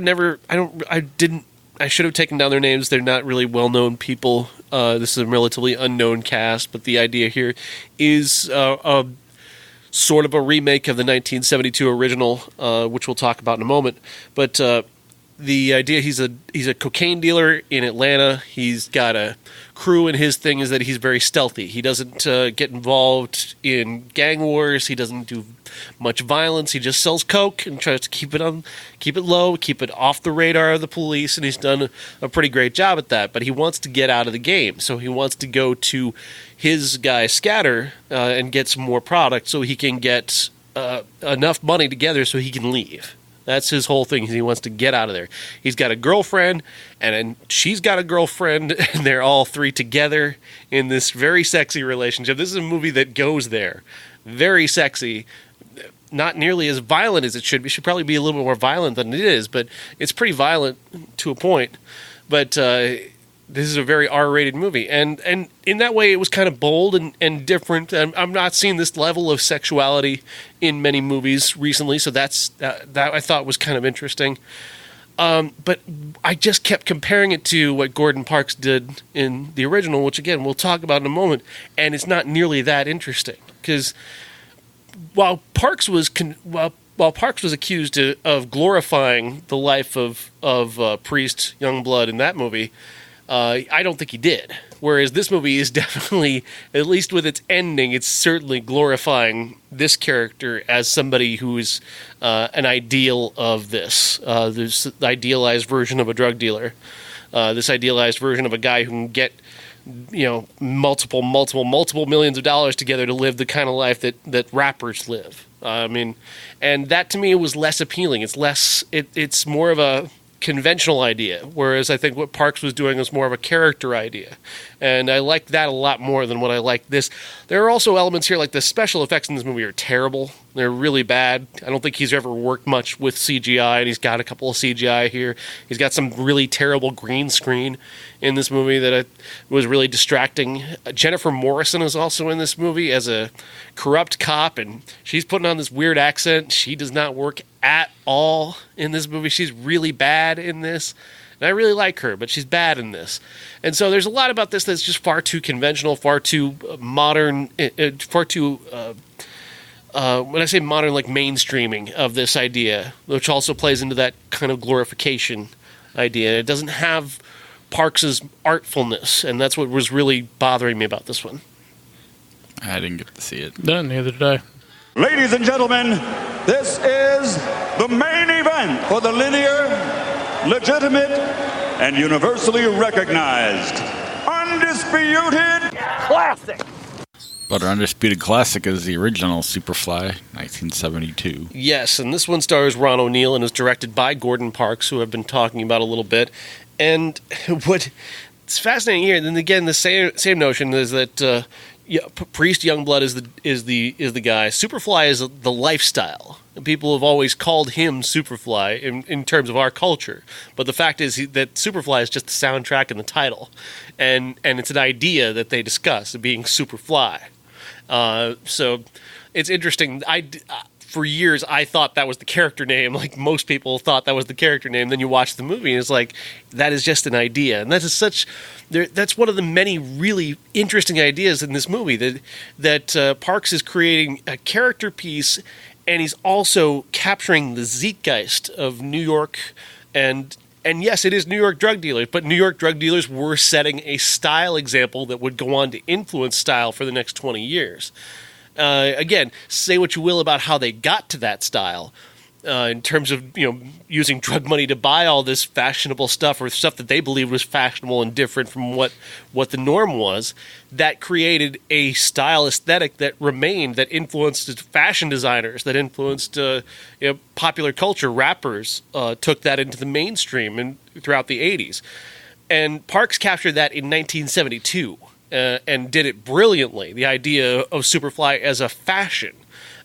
should have taken down their names. They're not really well-known people. This is a relatively unknown cast, but the idea here is sort of a remake of the 1972 original, which we'll talk about in a moment. But the idea, he's a cocaine dealer in Atlanta. He's got a crew, and his thing is that he's very stealthy. He doesn't get involved in gang wars. He doesn't do much violence. He just sells coke and tries to keep it low, keep it off the radar of the police, and he's done a pretty great job at that. But he wants to get out of the game, so he wants to go to his guy Scatter and get some more product so he can get enough money together so he can leave. That's his whole thing. He wants to get out of there. He's got a girlfriend, and she's got a girlfriend, and they're all three together in this very sexy relationship. This is a movie that goes there. Very sexy. Not nearly as violent as it should be. It should probably be a little bit more violent than it is, but it's pretty violent to a point. But this is a very R-rated movie. And in that way, it was kind of bold and different. I'm not seeing this level of sexuality in many movies recently, so that I thought was kind of interesting. But I just kept comparing it to what Gordon Parks did in the original, which, again, we'll talk about in a moment, and it's not nearly that interesting. Because while while Parks was accused of glorifying the life of Priest Youngblood in that movie, I don't think he did. Whereas this movie is definitely, at least with its ending, it's certainly glorifying this character as somebody who is an ideal of this idealized version of a drug dealer, this idealized version of a guy who can get multiple millions of dollars together to live the kind of life that rappers live. And that to me was less appealing. It's more of a conventional idea, whereas I think what Parks was doing was more of a character idea, and I like that a lot more than what I like this. There are also elements here, like the special effects in this movie are terrible. They're really bad. I don't think he's ever worked much with CGI, and he's got a couple of CGI here. He's got some really terrible green screen in this movie that was really distracting. Jennifer Morrison is also in this movie as a corrupt cop, and she's putting on this weird accent. She does not work at all in this movie. She's really bad in this. And I really like her, but she's bad in this. And so there's a lot about this that's just far too conventional, far too modern, far too... when I say modern, like mainstreaming of this idea, which also plays into that kind of glorification idea. It doesn't have Parks's artfulness, and that's what was really bothering me about this one. I didn't get to see it. No, neither did I. Ladies and gentlemen, this is the main event for the linear, legitimate, and universally recognized Undisputed Classic. But our Undisputed Classic is the original Superfly, 1972. Yes, and this one stars Ron O'Neal and is directed by Gordon Parks, who I've been talking about a little bit. And what it's fascinating here, and then again, the same notion is that Priest Youngblood is the guy. Superfly is the lifestyle. People have always called him Superfly in terms of our culture, but the fact is that Superfly is just the soundtrack and the title, and it's an idea that they discuss, being Superfly. So it's interesting. For years, I thought that was the character name. Like most people thought that was the character name. Then you watch the movie, and it's like, that is just an idea. And that's one of the many really interesting ideas in this movie, that Parks is creating a character piece, and he's also capturing the zeitgeist of New York. And yes, it is New York drug dealers, but New York drug dealers were setting a style example that would go on to influence style for the next 20 years. Again, say what you will about how they got to that style, in terms of using drug money to buy all this fashionable stuff, or stuff that they believed was fashionable and different from what the norm was. That created a style aesthetic that remained, that influenced fashion designers, that influenced popular culture. Rappers took that into the mainstream and throughout the 80s. And Parks captured that in 1972. And did it brilliantly, the idea of Superfly as a fashion.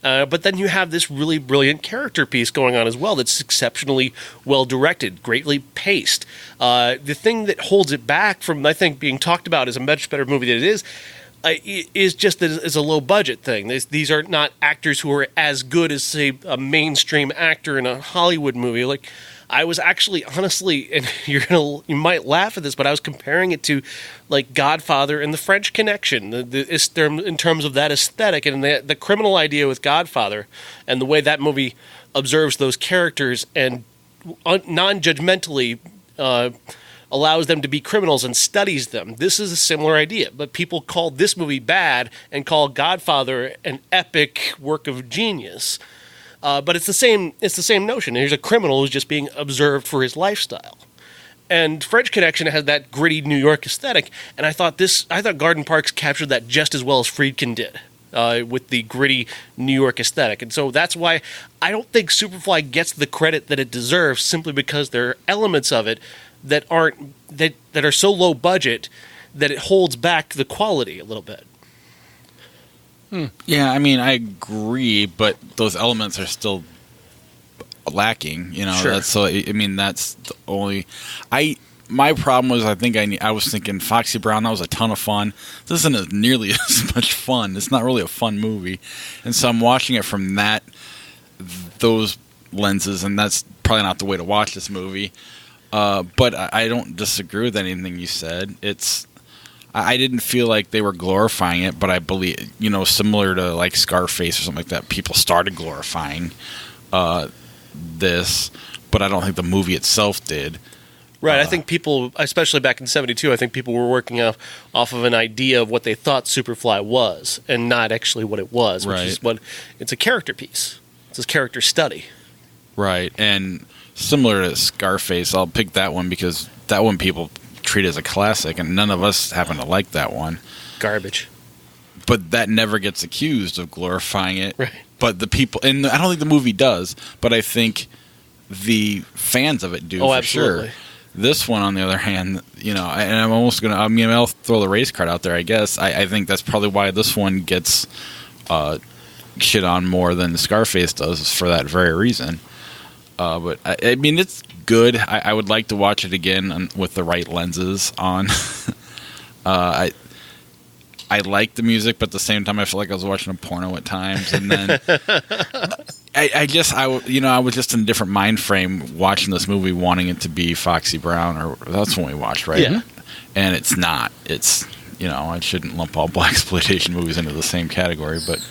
But then you have this really brilliant character piece going on as well that's exceptionally well-directed, greatly paced. The thing that holds it back from, I think, being talked about as a much better movie than it is just that it's a low-budget thing. These are not actors who are as good as, say, a mainstream actor in a Hollywood movie. Like, I was actually, honestly, and you might laugh at this, but I was comparing it to, like, Godfather and The French Connection, in terms of that aesthetic and the criminal idea with Godfather, and the way that movie observes those characters and non-judgmentally allows them to be criminals and studies them. This is a similar idea, but people called this movie bad and called Godfather an epic work of genius. But it's the same notion. Here's a criminal who's just being observed for his lifestyle. And French Connection has that gritty New York aesthetic, and I thought Gordon Parks captured that just as well as Friedkin did, with the gritty New York aesthetic. And so that's why I don't think Superfly gets the credit that it deserves, simply because there are elements of it that are so low budget that it holds back the quality a little bit. Yeah, I mean, I agree, but those elements are still lacking. Sure. That's the only. My problem was, I was thinking Foxy Brown. That was a ton of fun. This isn't nearly as much fun. It's not really a fun movie, and so I'm watching it from those lenses, and that's probably not the way to watch this movie. But I don't disagree with anything you said. I didn't feel like they were glorifying it, but I believe, similar to like Scarface or something like that, people started glorifying this, but I don't think the movie itself did. Right. I think people, especially back in 72, I think people were working off of an idea of what they thought Superfly was and not actually what it was, which is what it's a character piece. It's a character study. Right. And similar to Scarface, I'll pick that one because that one people treat as a classic, and none of us happen to like that one. Garbage. But that never gets accused of glorifying it. Right. But the people, and I don't think the movie does, but I think the fans of it do for absolutely. sure. This one, on the other hand, and I'm almost going to, I'll throw the race card out there, I guess. I think that's probably why this one gets shit on more than Scarface does, is for that very reason. But, I mean, it's good. I would like to watch it again with the right lenses on. I like the music, but at the same time, I feel like I was watching a porno at times. And then I was just in a different mind frame watching this movie, wanting it to be Foxy Brown, or that's when we watched, right? Yeah. And it's not. It's, I shouldn't lump all blaxploitation movies into the same category, but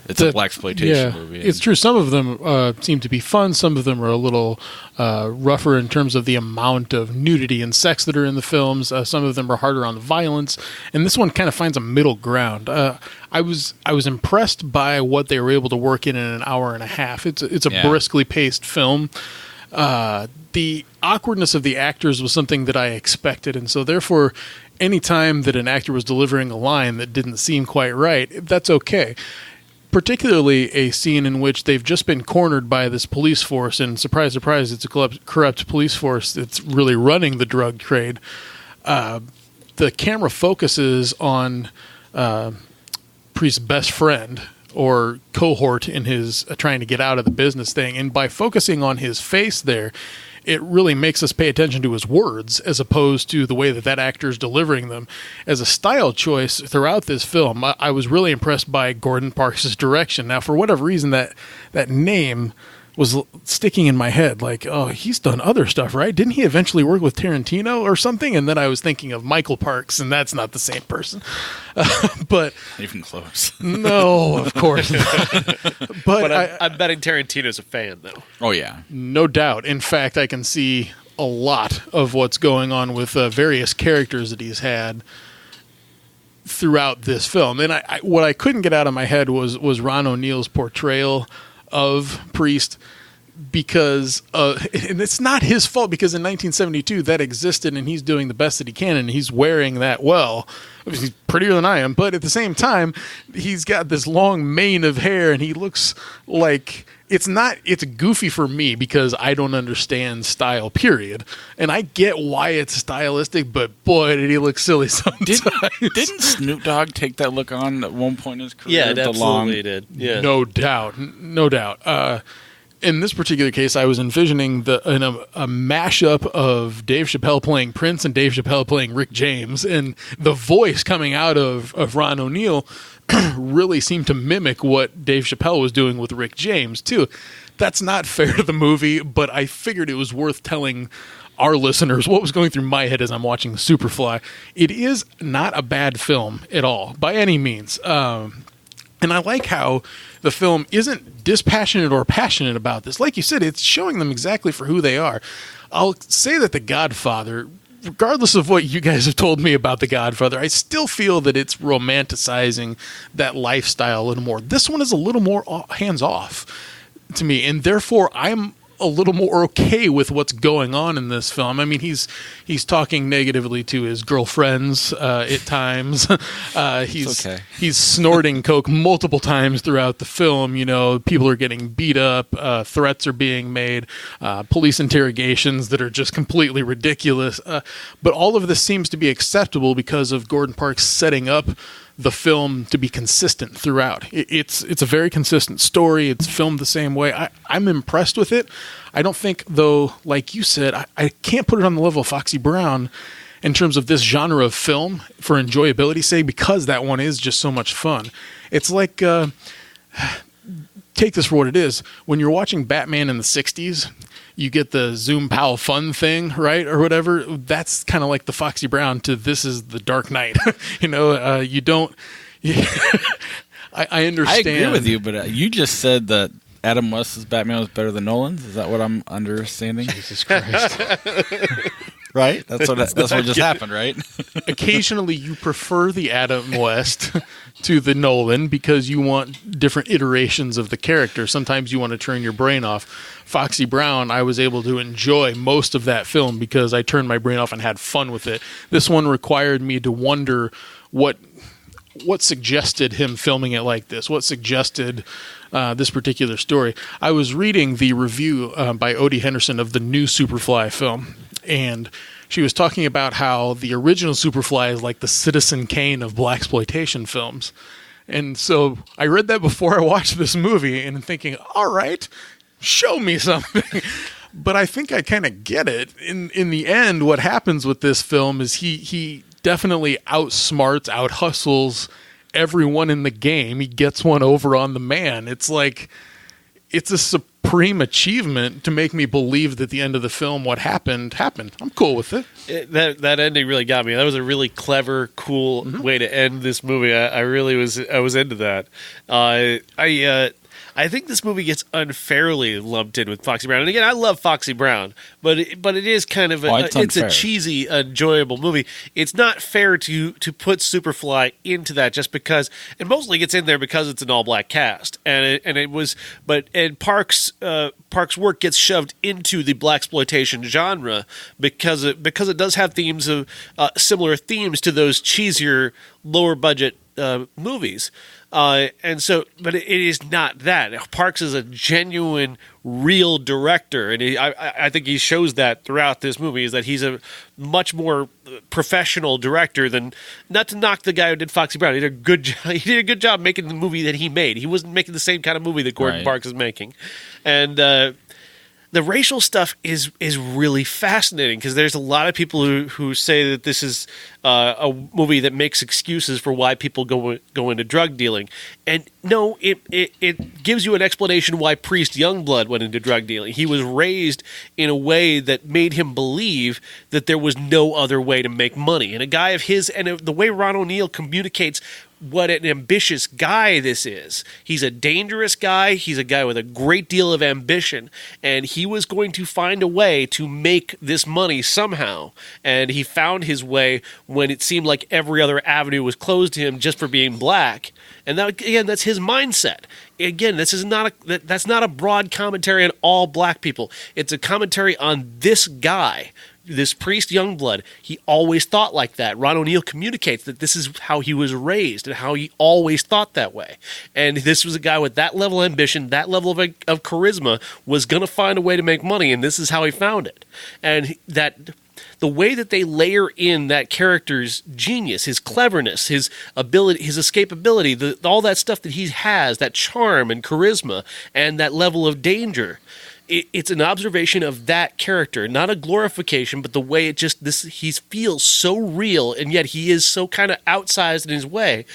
it's a blaxploitation movie. It's true. Some of them seem to be fun. Some of them are a little rougher in terms of the amount of nudity and sex that are in the films. Some of them are harder on the violence, and this one kind of finds a middle ground. I was impressed by what they were able to work in an hour and a half. It's a briskly paced film. The awkwardness of the actors was something that I expected, and so therefore, any time that an actor was delivering a line that didn't seem quite right, that's okay. Particularly a scene in which they've just been cornered by this police force, and surprise, surprise, it's a corrupt police force that's really running the drug trade. The camera focuses on Priest's best friend or cohort in his trying to get out of the business thing, and by focusing on his face there, it really makes us pay attention to his words as opposed to the way that actor is delivering them. As a style choice throughout this film, I was really impressed by Gordon Parks' direction. Now, for whatever reason, that name was sticking in my head. Like, oh, he's done other stuff, right? Didn't he eventually work with Tarantino or something? And then I was thinking of Michael Parks, and that's not the same person. But even close. No, of course not. But I'm betting Tarantino's a fan, though. Oh, yeah. No doubt. In fact, I can see a lot of what's going on with various characters that he's had throughout this film. And what I couldn't get out of my head was Ron O'Neal's portrayal of Priest, because and it's not his fault, because in 1972 that existed and he's doing the best that he can and he's wearing that well. He's prettier than I am, but at the same time he's got this long mane of hair and he looks like it's goofy for me because I don't understand style, period. And I get why it's stylistic, but boy, did he look silly sometimes. Didn't Snoop Dogg take that look on at one point in his career? Yeah, it absolutely did. Yeah. No doubt. In this particular case, I was envisioning a mashup of Dave Chappelle playing Prince and Dave Chappelle playing Rick James, and the voice coming out of Ron O'Neal really seemed to mimic what Dave Chappelle was doing with Rick James, too. That's not fair to the movie, but I figured it was worth telling our listeners what was going through my head as I'm watching Superfly. It is not a bad film at all, by any means. And I like how the film isn't dispassionate or passionate about this. Like you said, it's showing them exactly for who they are. I'll say that The Godfather, regardless of what you guys have told me about The Godfather, I still feel that it's romanticizing that lifestyle a little more. This one is a little more hands-off to me, and therefore I'm a little more okay with what's going on in this film. I mean, he's talking negatively to his girlfriends at times. He's snorting coke multiple times throughout the film. People are getting beat up. Threats are being made. Police interrogations that are just completely ridiculous. But all of this seems to be acceptable because of Gordon Parks setting up the film to be consistent throughout. It's a very consistent story. It's filmed the same way. I'm impressed with it. I don't think, though, like you said, I can't put it on the level of Foxy Brown in terms of this genre of film for enjoyability's sake, because that one is just so much fun. It's like, take this for what it is. When you're watching Batman in the 60s, you get the Zoom Pow fun thing, right? Or whatever. That's kind of like the Foxy Brown to this is the Dark Knight. You don't... I understand. I agree with you, but you just said that Adam West's Batman was better than Nolan's? Is that what I'm understanding? Jesus Christ. Right? That's what just happened, right? Occasionally you prefer the Adam West to the Nolan because you want different iterations of the character. Sometimes you want to turn your brain off. Foxy Brown, I was able to enjoy most of that film because I turned my brain off and had fun with it. This one required me to wonder what suggested him filming it like this? What suggested this particular story? I was reading the review by Odie Henderson of the new Superfly film, and she was talking about how the original Superfly is like the Citizen Kane of blaxploitation films. And so I read that before I watched this movie and thinking, all right, show me something. But I think I kind of get it. In the end, what happens with this film is he definitely outsmarts, out-hustles everyone in the game. He gets one over on the man. It's like, it's a supreme achievement to make me believe that at the end of the film, what happened. I'm cool with it. That ending really got me. That was a really clever, cool way to end this movie. I was into that. I think this movie gets unfairly lumped in with Foxy Brown. And again, I love Foxy Brown, but it is kind of it's a cheesy, enjoyable movie. It's not fair to put Superfly into that just because it mostly gets in there because it's an all black cast, and Park's work gets shoved into the blaxploitation genre because it does have themes of similar themes to those cheesier, lower budget movies. But it is not that. Parks is a genuine, real director, and I think he shows that throughout this movie, is that he's a much more professional director than, not to knock the guy who did Foxy Brown. He did a good job making the movie that he made. He wasn't making the same kind of movie that Gordon Parks is making. And the racial stuff is really fascinating because there's a lot of people who say that this is a movie that makes excuses for why people go into drug dealing. And no, it gives you an explanation why Priest Youngblood went into drug dealing. He was raised in a way that made him believe that there was no other way to make money. And a guy of his, and the way Ron O'Neal communicates what an ambitious guy this is. He's a dangerous guy. He's a guy with a great deal of ambition, and he was going to find a way to make this money somehow. And he found his way when it seemed like every other avenue was closed to him just for being black. And that, again, that's his mindset. Again, that's not a broad commentary on all black people. It's a commentary on this guy, this Priest Youngblood. He always thought like that. Ron O'Neal communicates that this is how he was raised and how he always thought that way. And this was a guy with that level of ambition, that level of charisma, was going to find a way to make money, and this is how he found it. And that the way that they layer in that character's genius, his cleverness, his ability, his escapability, all that stuff that he has, that charm and charisma and that level of danger, it's an observation of that character, not a glorification, but the way it just, he feels so real, and yet he is so kind of outsized in his way.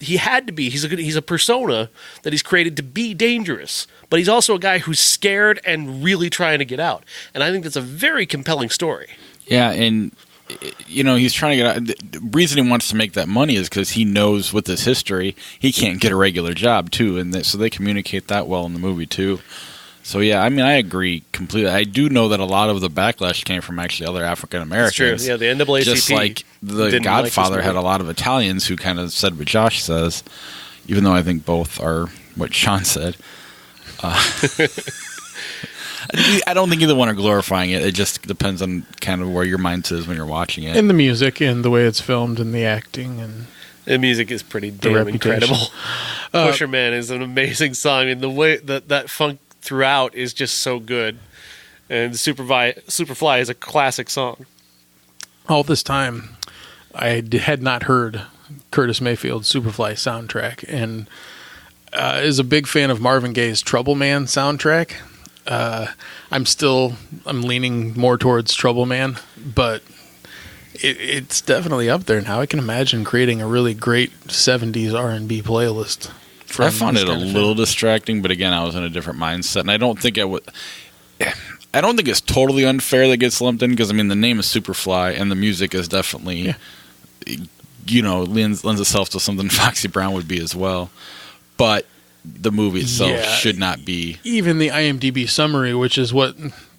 He had to be. He's a persona that he's created to be dangerous, but he's also a guy who's scared and really trying to get out. And I think that's a very compelling story. Yeah, and he's trying to get out. The reason he wants to make that money is because he knows with his history he can't get a regular job too, and so they communicate that well in the movie too. So yeah, I mean, I agree completely. I do know that a lot of the backlash came from actually other African Americans. That's true. Yeah, the NAACP. Just like the Godfather had a lot of Italians who kind of said what Josh says, even though I think both are what Sean said. I don't think either one are glorifying it. It just depends on kind of where your mind is when you're watching it. And the music and the way it's filmed and the acting. And the music is pretty damn incredible. Pusher Man is an amazing song, and the way that funk throughout is just so good. And Superfly is a classic song. All this time, I had not heard Curtis Mayfield's Superfly soundtrack, and is a big fan of Marvin Gaye's Trouble Man soundtrack. I'm leaning more towards Trouble Man, but it's definitely up there now. I can imagine creating a really great 70s R&B playlist. I found it a little distracting, but again, I was in a different mindset, and I don't think it's totally unfair that it gets lumped in, because I mean the name is Superfly, and the music is definitely, lends itself to something Foxy Brown would be as well. But the movie itself should not be. Even the IMDb summary, which is what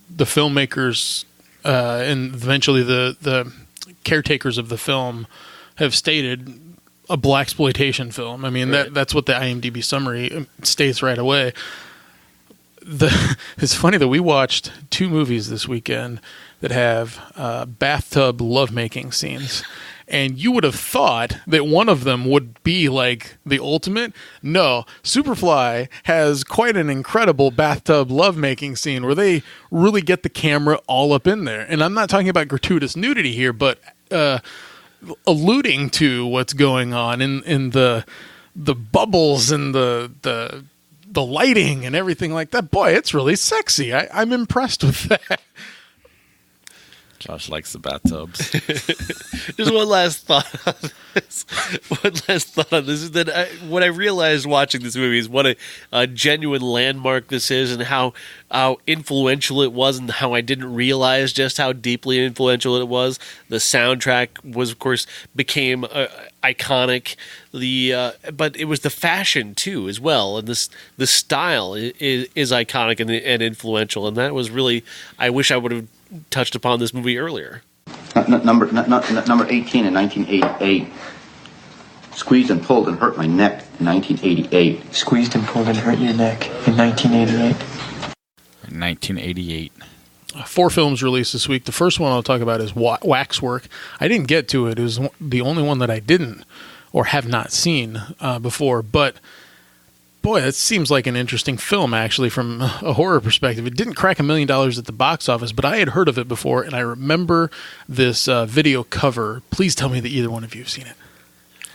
the filmmakers and eventually the caretakers of the film have stated, a blaxploitation film. I mean, that's what the IMDb summary states right away. It's funny that we watched 2 movies this weekend that have bathtub lovemaking scenes. And you would have thought that one of them would be like the ultimate. No, Superfly has quite an incredible bathtub lovemaking scene where they really get the camera all up in there. And I'm not talking about gratuitous nudity here, but alluding to what's going on in the bubbles and the lighting and everything like that. Boy, it's really sexy. I'm impressed with that. Josh likes the bathtubs. Just one last thought on this. Is that what I realized watching this movie is what a genuine landmark this is, and how influential it was, and how I didn't realize just how deeply influential it was. The soundtrack was, of course, became iconic. But it was the fashion too, as well, and the style is iconic and influential, and that was really. I wish I would have touched upon this movie earlier. Number 18 in 1988. Squeezed and pulled and hurt my neck in 1988. Squeezed and pulled and hurt your neck in 1988. 1988. 4 films released this week. The first one I'll talk about is Waxwork. I didn't get to it. It was the only one that I didn't or have not seen before. But, boy, it seems like an interesting film, actually, from a horror perspective. It didn't crack $1 million at the box office, but I had heard of it before, and I remember this video cover. Please tell me that either one of you have seen it.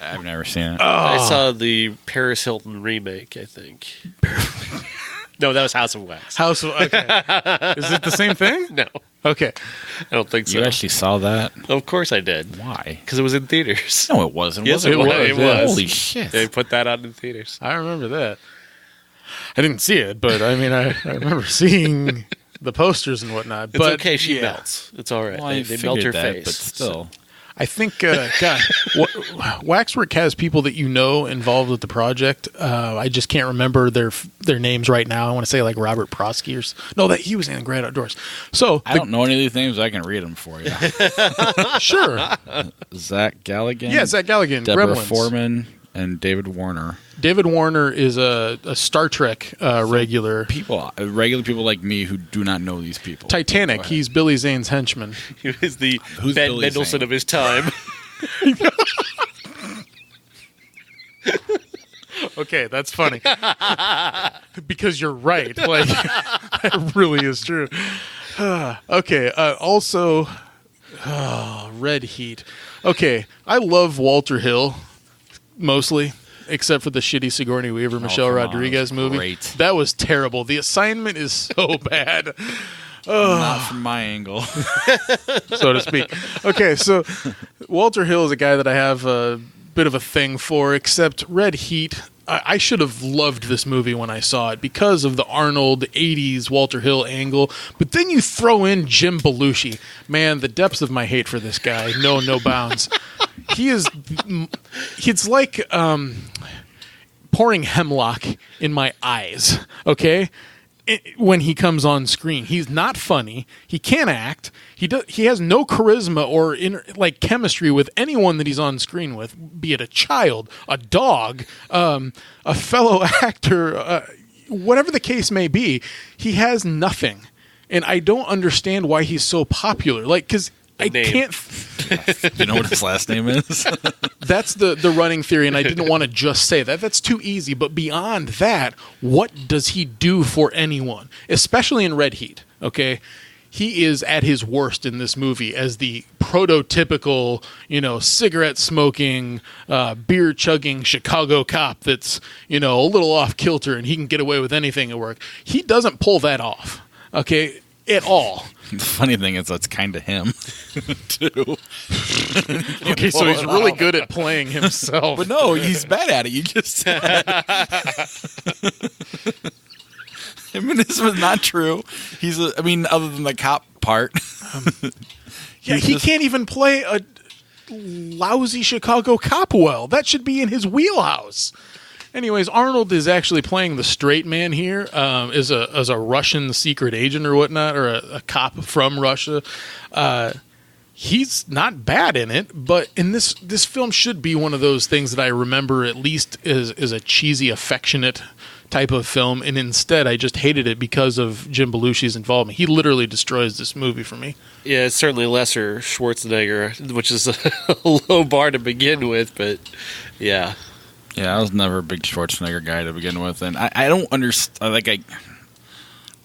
I've never seen it. Oh. I saw the Paris Hilton remake, I think. No, that was House of Wax. Okay. Is it the same thing? No. Okay. I don't think so. You actually saw that? Of course I did. Why? Because it was in theaters. No, it wasn't. Yes, it was. Holy shit. They put that out in theaters. I remember that. I didn't see it, but I mean, I remember seeing the posters and whatnot. It's but okay. She melts. It's all right. Well, they melt her face. But still. So. I think, God, Waxwork has people that you know involved with the project. I just can't remember their names right now. I want to say like Robert Prosky or he was in Grand Outdoors. So I don't know any of these names. I can read them for you. Sure. Zach Galligan. Yeah, Zach Galligan. Deborah Gremlins. Foreman and David Warner. David Warner is a Star Trek regular. Regular people like me who do not know these people. Titanic. He's Billy Zane's henchman. He was the Who's Ben Billy Mendelsohn Zane? of his time. Okay, that's funny. Because you're right. Like, that really is true. Okay, also, Red Heat. Okay, I love Walter Hill, mostly, except for the shitty Sigourney Weaver, Michelle Rodriguez movie. Great. That was terrible. The Assignment is so bad. Not from my angle. So to speak. Okay, so Walter Hill is a guy that I have a bit of a thing for, except Red Heat. I should have loved this movie when I saw it because of the Arnold 80s Walter Hill angle. But then you throw in Jim Belushi. Man, the depths of my hate for this guy, no bounds. It's like pouring hemlock in my eyes, okay? When he comes on screen, he's not funny. He can't act. He has no charisma or chemistry with anyone that he's on screen with, be it a child, a dog, a fellow actor, whatever the case may be. He has nothing, and I don't understand why he's so popular. Because I can't. You know what his last name is? That's the running theory, and I didn't want to just say that. That's too easy. But beyond that, what does he do for anyone? Especially in Red Heat, okay? He is at his worst in this movie as the prototypical, cigarette-smoking, beer-chugging Chicago cop that's, a little off-kilter and he can get away with anything at work. He doesn't pull that off, okay, at all. The funny thing is that's kind of him, too. Okay, so he's really good at playing himself. But no, he's bad at it. You just said. I mean, this was not true. Other than the cop part. He can't even play a lousy Chicago cop well. That should be in his wheelhouse. Anyways, Arnold is actually playing the straight man here, as a Russian secret agent or whatnot, or a cop from Russia. He's not bad in it, but in this film should be one of those things that I remember at least as a cheesy, affectionate type of film, and instead I just hated it because of Jim Belushi's involvement. He literally destroys this movie for me. Yeah, it's certainly lesser Schwarzenegger, which is a low bar to begin with, but yeah. Yeah, I was never a big Schwarzenegger guy to begin with, and I don't understand. Like,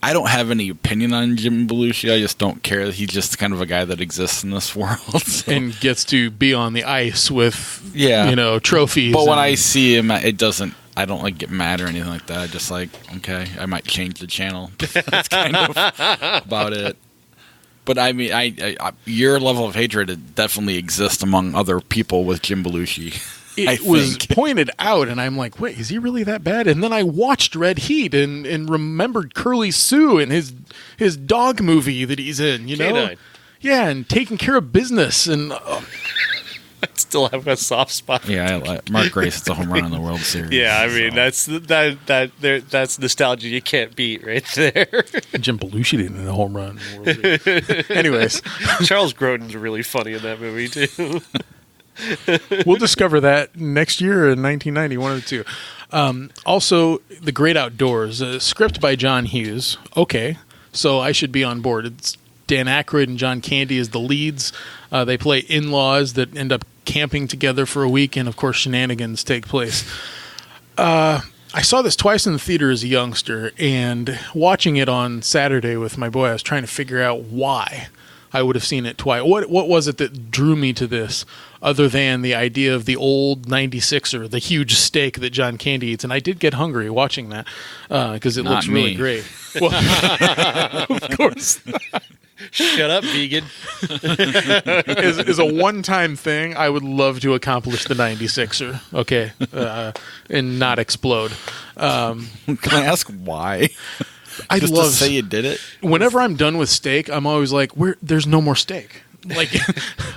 I don't have any opinion on Jim Belushi. I just don't care. He's just kind of a guy that exists in this world, so. And gets to be on the ice with trophies. But when I see him, it doesn't. I don't like get mad or anything like that. I just like, okay, I might change the channel. That's kind of about it. But I mean, I your level of hatred definitely exists among other people with Jim Belushi. It was pointed out, and I'm like, wait, is he really that bad? And then I watched Red Heat and remembered Curly Sue and his dog movie that he's in, you know? Canine. Yeah, and Taking Care of Business. And I still have a soft spot. Yeah, Mark Grace hits a home run in the World Series. Yeah, I mean, that's nostalgia you can't beat right there. Jim Belushi didn't hit a home run in the World Series. Anyways. Charles Grodin's really funny in that movie, too. We'll discover that next year in 1990, one of the two. Also, The Great Outdoors, a script by John Hughes. Okay, so I should be on board. It's Dan Aykroyd and John Candy as the leads. They play in-laws that end up camping together for a week, and of course shenanigans take place. I saw this twice in the theater as a youngster, and watching it on Saturday with my boy, I was trying to figure out why I would have seen it twice. What was it that drew me to this, other than the idea of the old 96er, the huge steak that John Candy eats? And I did get hungry watching that because it looks really great. Well, of course. Shut up, vegan. Is a one-time thing. I would love to accomplish the 96er, okay, and not explode. Can I ask why? I just love to say you did it. Whenever I'm done with steak, I'm always like, there's no more steak. Like,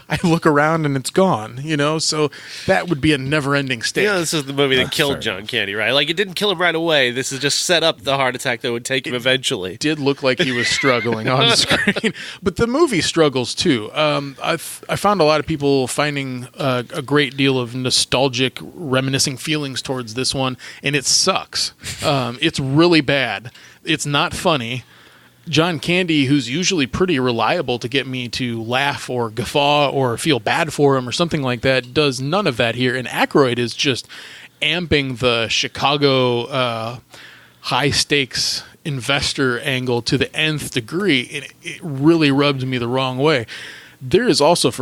I look around and it's gone, you know? So that would be a never-ending steak. Yeah, this is the movie that killed John Candy, right? Like, it didn't kill him right away. This is just set up the heart attack that would take him eventually. It did look like he was struggling on the screen. But the movie struggles, too. I found a lot of people finding a great deal of nostalgic, reminiscing feelings towards this one, and it sucks. It's really bad. It's not funny. John Candy, who's usually pretty reliable to get me to laugh or guffaw or feel bad for him or something like that, does none of that here. And Aykroyd is just amping the Chicago high-stakes investor angle to the nth degree, and it really rubbed me the wrong way. There is also,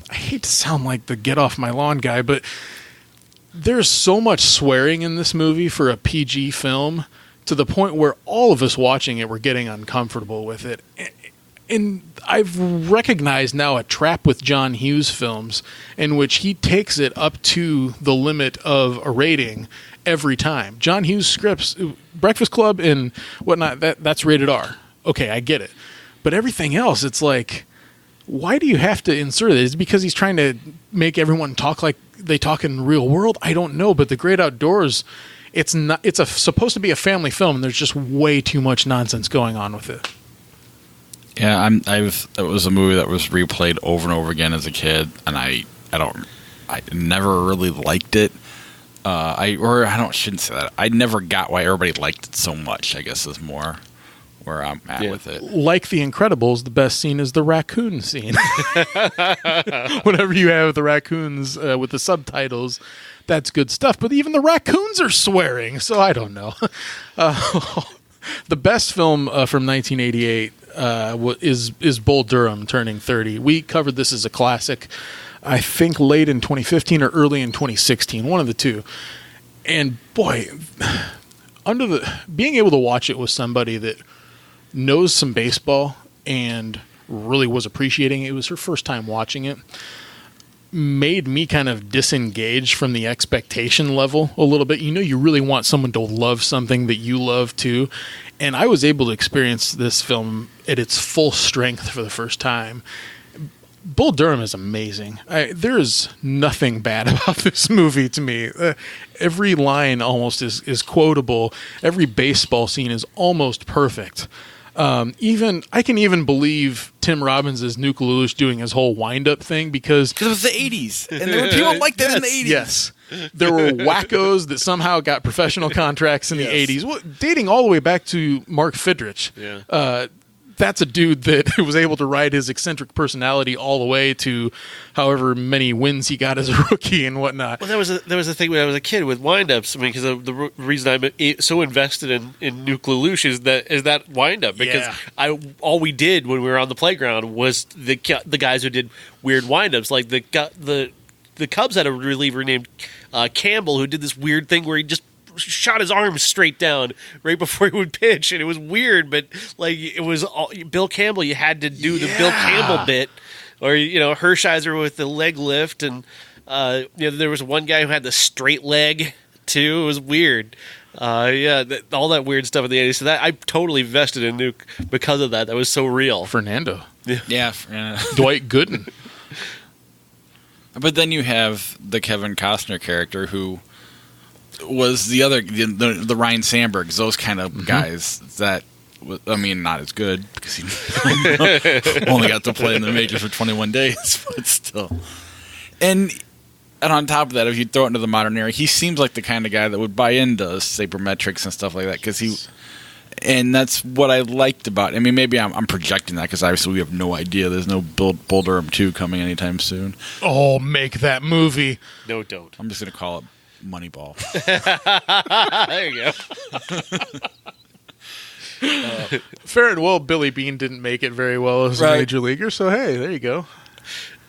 I hate to sound like the get-off-my-lawn guy, but there's so much swearing in this movie for a PG film, to the point where all of us watching it were getting uncomfortable with it. And I've recognized now a trap with John Hughes films in which he takes it up to the limit of a rating every time. John Hughes scripts, Breakfast Club and whatnot, that's rated R. Okay, I get it. But everything else, it's like, why do you have to insert it? Is it because he's trying to make everyone talk like they talk in the real world? I don't know, but The Great Outdoors, it's supposed to be a family film, and there's just way too much nonsense going on with it. Yeah, it was a movie that was replayed over and over again as a kid, and I never really liked it. Shouldn't say that. I never got why everybody liked it so much, I guess is more where I'm at with it. Like The Incredibles, the best scene is the raccoon scene. Whenever you have the raccoons with the subtitles, that's good stuff. But even the raccoons are swearing, so I don't know. The best film from 1988 is Bull Durham turning 30. We covered this as a classic, I think late in 2015 or early in 2016, one of the two. And boy, being able to watch it with somebody that knows some baseball and really was appreciating it, it was her first time watching it, made me kind of disengage from the expectation level a little bit. You know, you really want someone to love something that you love too. And I was able to experience this film at its full strength for the first time. Bull Durham is amazing. There's nothing bad about this movie to me. Every line almost is quotable. Every baseball scene is almost perfect. I can even believe Tim Robbins as Nuke Lelouch doing his whole wind-up thing because it was the 80s, and there were people like that in the 80s. Yes. There were wackos that somehow got professional contracts in the 80s. Well, dating all the way back to Mark Fidrich. Yeah. That's a dude that was able to ride his eccentric personality all the way to however many wins he got as a rookie and whatnot. Well, there was a thing when I was a kid with wind-ups. I mean, because the reason I'm so invested in Nuke Lelouch is that wind-up. Because all we did when we were on the playground was the guys who did weird wind-ups. Like the Cubs had a reliever named Campbell who did this weird thing where he just shot his arms straight down right before he would pitch, and it was weird, but like it was Bill Campbell. You had to do the Bill Campbell bit, or Hershiser with the leg lift, and there was one guy who had the straight leg too. It was weird. All that weird stuff in the 80s. So that I totally vested in Nuke because of that. That was so real. Fernando, Dwight Gooden. But then you have the Kevin Costner character who was the other, the Ryan Sandbergs, those kind of guys that, not as good because he only got to play in the majors for 21 days, but still. And on top of that, if you throw it into the modern era, he seems like the kind of guy that would buy into sabermetrics and stuff like that and that's what I liked about it. I mean, maybe I'm projecting that because obviously we have no idea. There's no Bull Durham 2 coming anytime soon. Oh, make that movie. No, don't. I'm just going to call it Moneyball. There you go. Fair and well, Billy Bean didn't make it very well as a major leaguer, so hey, there you go.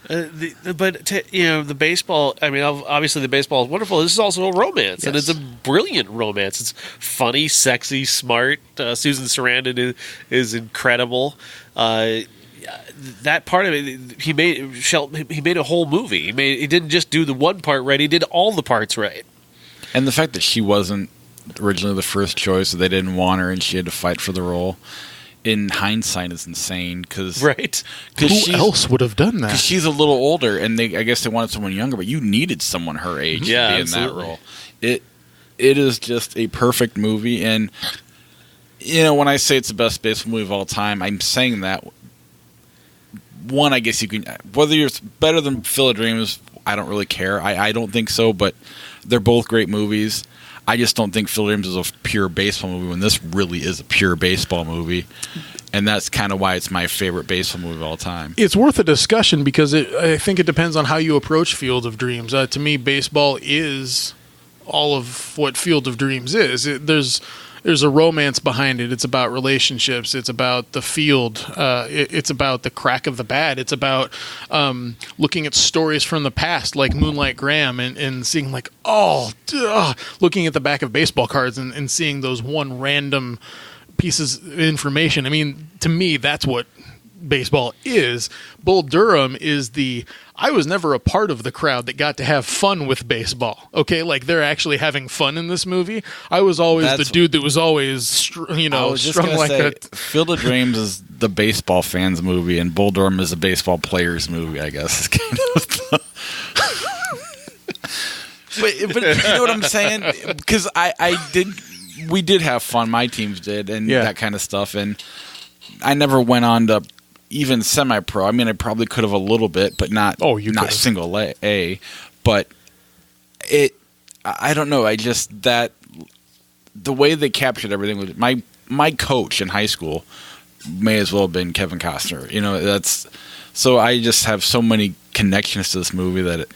The baseball, I mean, obviously the baseball is wonderful. This is also a romance, and it's a brilliant romance. It's funny, sexy, smart. Susan Sarandon is incredible. That part of it, he made a whole movie. He didn't just do the one part right; he did all the parts right. And the fact that she wasn't originally the first choice, so they didn't want her, and she had to fight for the role. In hindsight, is insane. Who else would have done that? Because she's a little older, and I guess they wanted someone younger, but you needed someone her age to be in that role. It is just a perfect movie, and when I say it's the best baseball movie of all time, I'm saying that. One, I guess you can, whether it's better than Field of Dreams, I don't really care. I don't think so, but they're both great movies. I just don't think Field of Dreams is a pure baseball movie when this really is a pure baseball movie. And that's kind of why it's my favorite baseball movie of all time. It's worth a discussion because I think it depends on how you approach Field of Dreams. To me, baseball is all of what Field of Dreams is. There's a romance behind it. It's about relationships. It's about the field. It's about the crack of the bat. It's about looking at stories from the past, like Moonlight Graham, and seeing looking at the back of baseball cards and seeing those one random pieces of information. I mean, to me, that's what baseball is. Bull Durham is I was never a part of the crowd that got to have fun with baseball. Okay, like they're actually having fun in this movie. I was always the dude that was always strung like that. Field of Dreams is the baseball fans movie, and Bull Durham is a baseball players movie, I guess. But you know what I'm saying? Because we did have fun. My teams did, and that kind of stuff. And I never went on to even semi-pro. I mean, I probably could have a little bit, but not single A. But I don't know. The way they captured everything was my coach in high school may as well have been Kevin Costner. So I just have so many connections to this movie that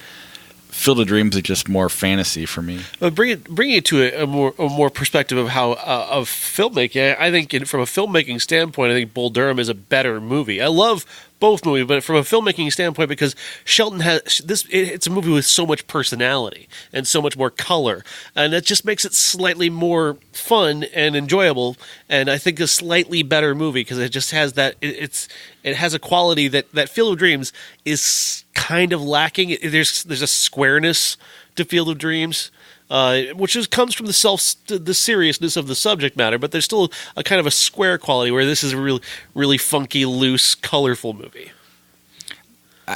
Field of Dreams is just more fantasy for me. But bring it to a more perspective of how of filmmaking. I think from a filmmaking standpoint, I think Bull Durham is a better movie. I love both movies, but from a filmmaking standpoint, because Shelton has this, it's a movie with so much personality and so much more color, and that just makes it slightly more fun and enjoyable. And I think a slightly better movie because it just has that. It has a quality that Field of Dreams is kind of lacking. There's a squareness to Field of Dreams, which comes from the seriousness of the subject matter, but there's still a kind of a square quality where this is a really, really funky, loose, colorful movie.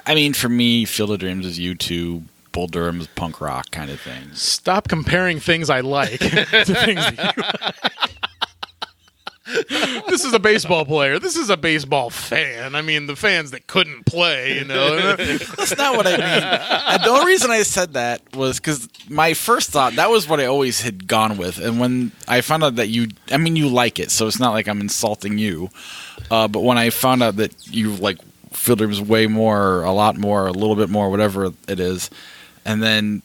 I mean, for me, Field of Dreams is U2, Bull Durham's punk rock kind of thing. Stop comparing things I like to things that you like. This is a baseball player. This is a baseball fan. I mean, the fans that couldn't play, That's not what I mean. The only reason I said that was because my first thought, that was what I always had gone with. And when I found out that you like it, so it's not like I'm insulting you. But when I found out that you like Field of Dreams way more, a lot more, a little bit more, whatever it is, and then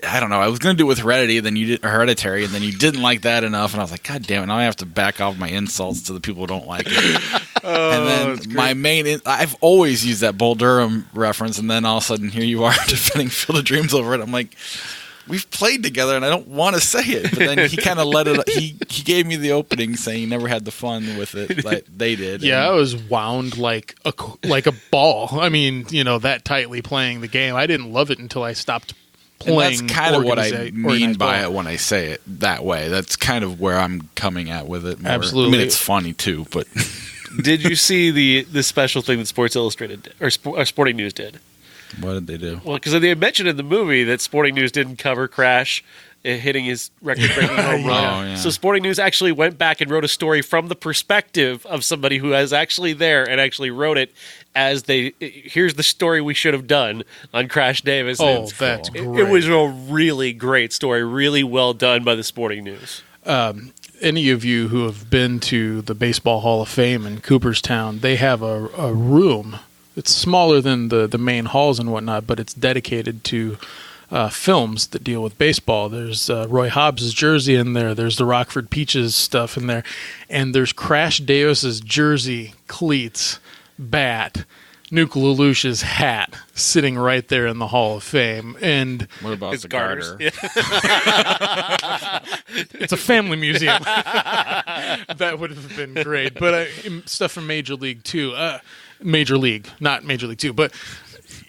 I don't know. I was going to do it with Hereditary, and then you didn't like that enough, and I was like, God damn it! Now I have to back off my insults to the people who don't like it. And then I've always used that Bull Durham reference, and then all of a sudden here you are defending Field of Dreams over it. I'm like, we've played together, and I don't want to say it, but then he kind of let it. He gave me the opening, saying he never had the fun with it like they did. Yeah, I was wound like a ball. I mean, that tightly playing the game. I didn't love it until I stopped. And that's kind of what I mean by it when I say it that way. That's kind of where I'm coming at with it more. Absolutely. I mean, it's funny too, but... Did you see the special thing that Sports Illustrated did, or Sporting News did? What did they do? Well, because they mentioned in the movie that Sporting News didn't cover Crash hitting his record-breaking home run. Oh, yeah. So Sporting News actually went back and wrote a story from the perspective of somebody who was actually there and actually wrote it as here's the story we should have done on Crash Davis. Oh, that's great. It was a really great story, really well done by the Sporting News. Any of you who have been to the Baseball Hall of Fame in Cooperstown, they have a room. It's smaller than the main halls and whatnot, but it's dedicated to films that deal with baseball. There's Roy Hobbs' jersey in there. There's the Rockford Peaches stuff in there. And there's Crash Davis's jersey, cleats, bat, Nuke Lelouch's hat sitting right there in the Hall of Fame. And what about the garters? garter? It's a family museum. That would have been great. But stuff from Major League too. Major League, not Major League 2, but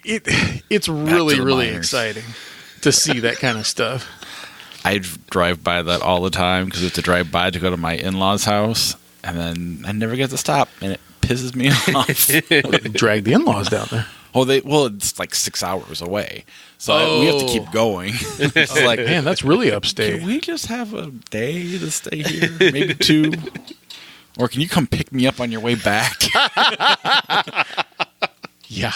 it's really, really exciting to see that kind of stuff. I drive by that all the time because I have to drive by to go to my in-laws' house, and then I never get to stop, and it pisses me off. Drag the in-laws down there. It's like 6 hours away, so we have to keep going. It's like, man, that's really upstate. Can we just have a day to stay here? Maybe 2? Or can you come pick me up on your way back? Yeah.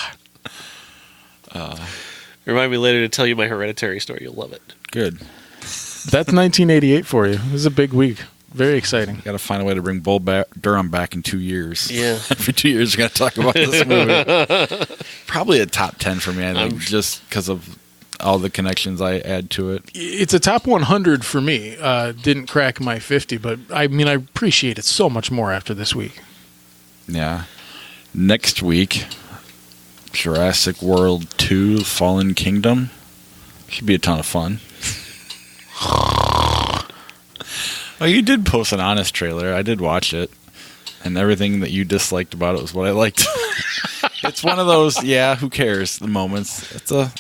Remind me later to tell you my Hereditary story. You'll love it. Good. That's 1988 for you. This is a big week. Very exciting. Got to find a way to bring Bull Durham back in 2 years. Yeah. Every 2 years, we got to talk about this movie. Probably a top 10 for me, I think, just because of all the connections I add to it. It's a top 100 for me. Didn't crack my 50, but I appreciate it so much more after this week. Yeah. Next week, Jurassic World 2 Fallen Kingdom. Should be a ton of fun. Oh, you did post an honest trailer. I did watch it. And everything that you disliked about it was what I liked. It's one of those, who cares, the moments. It's a...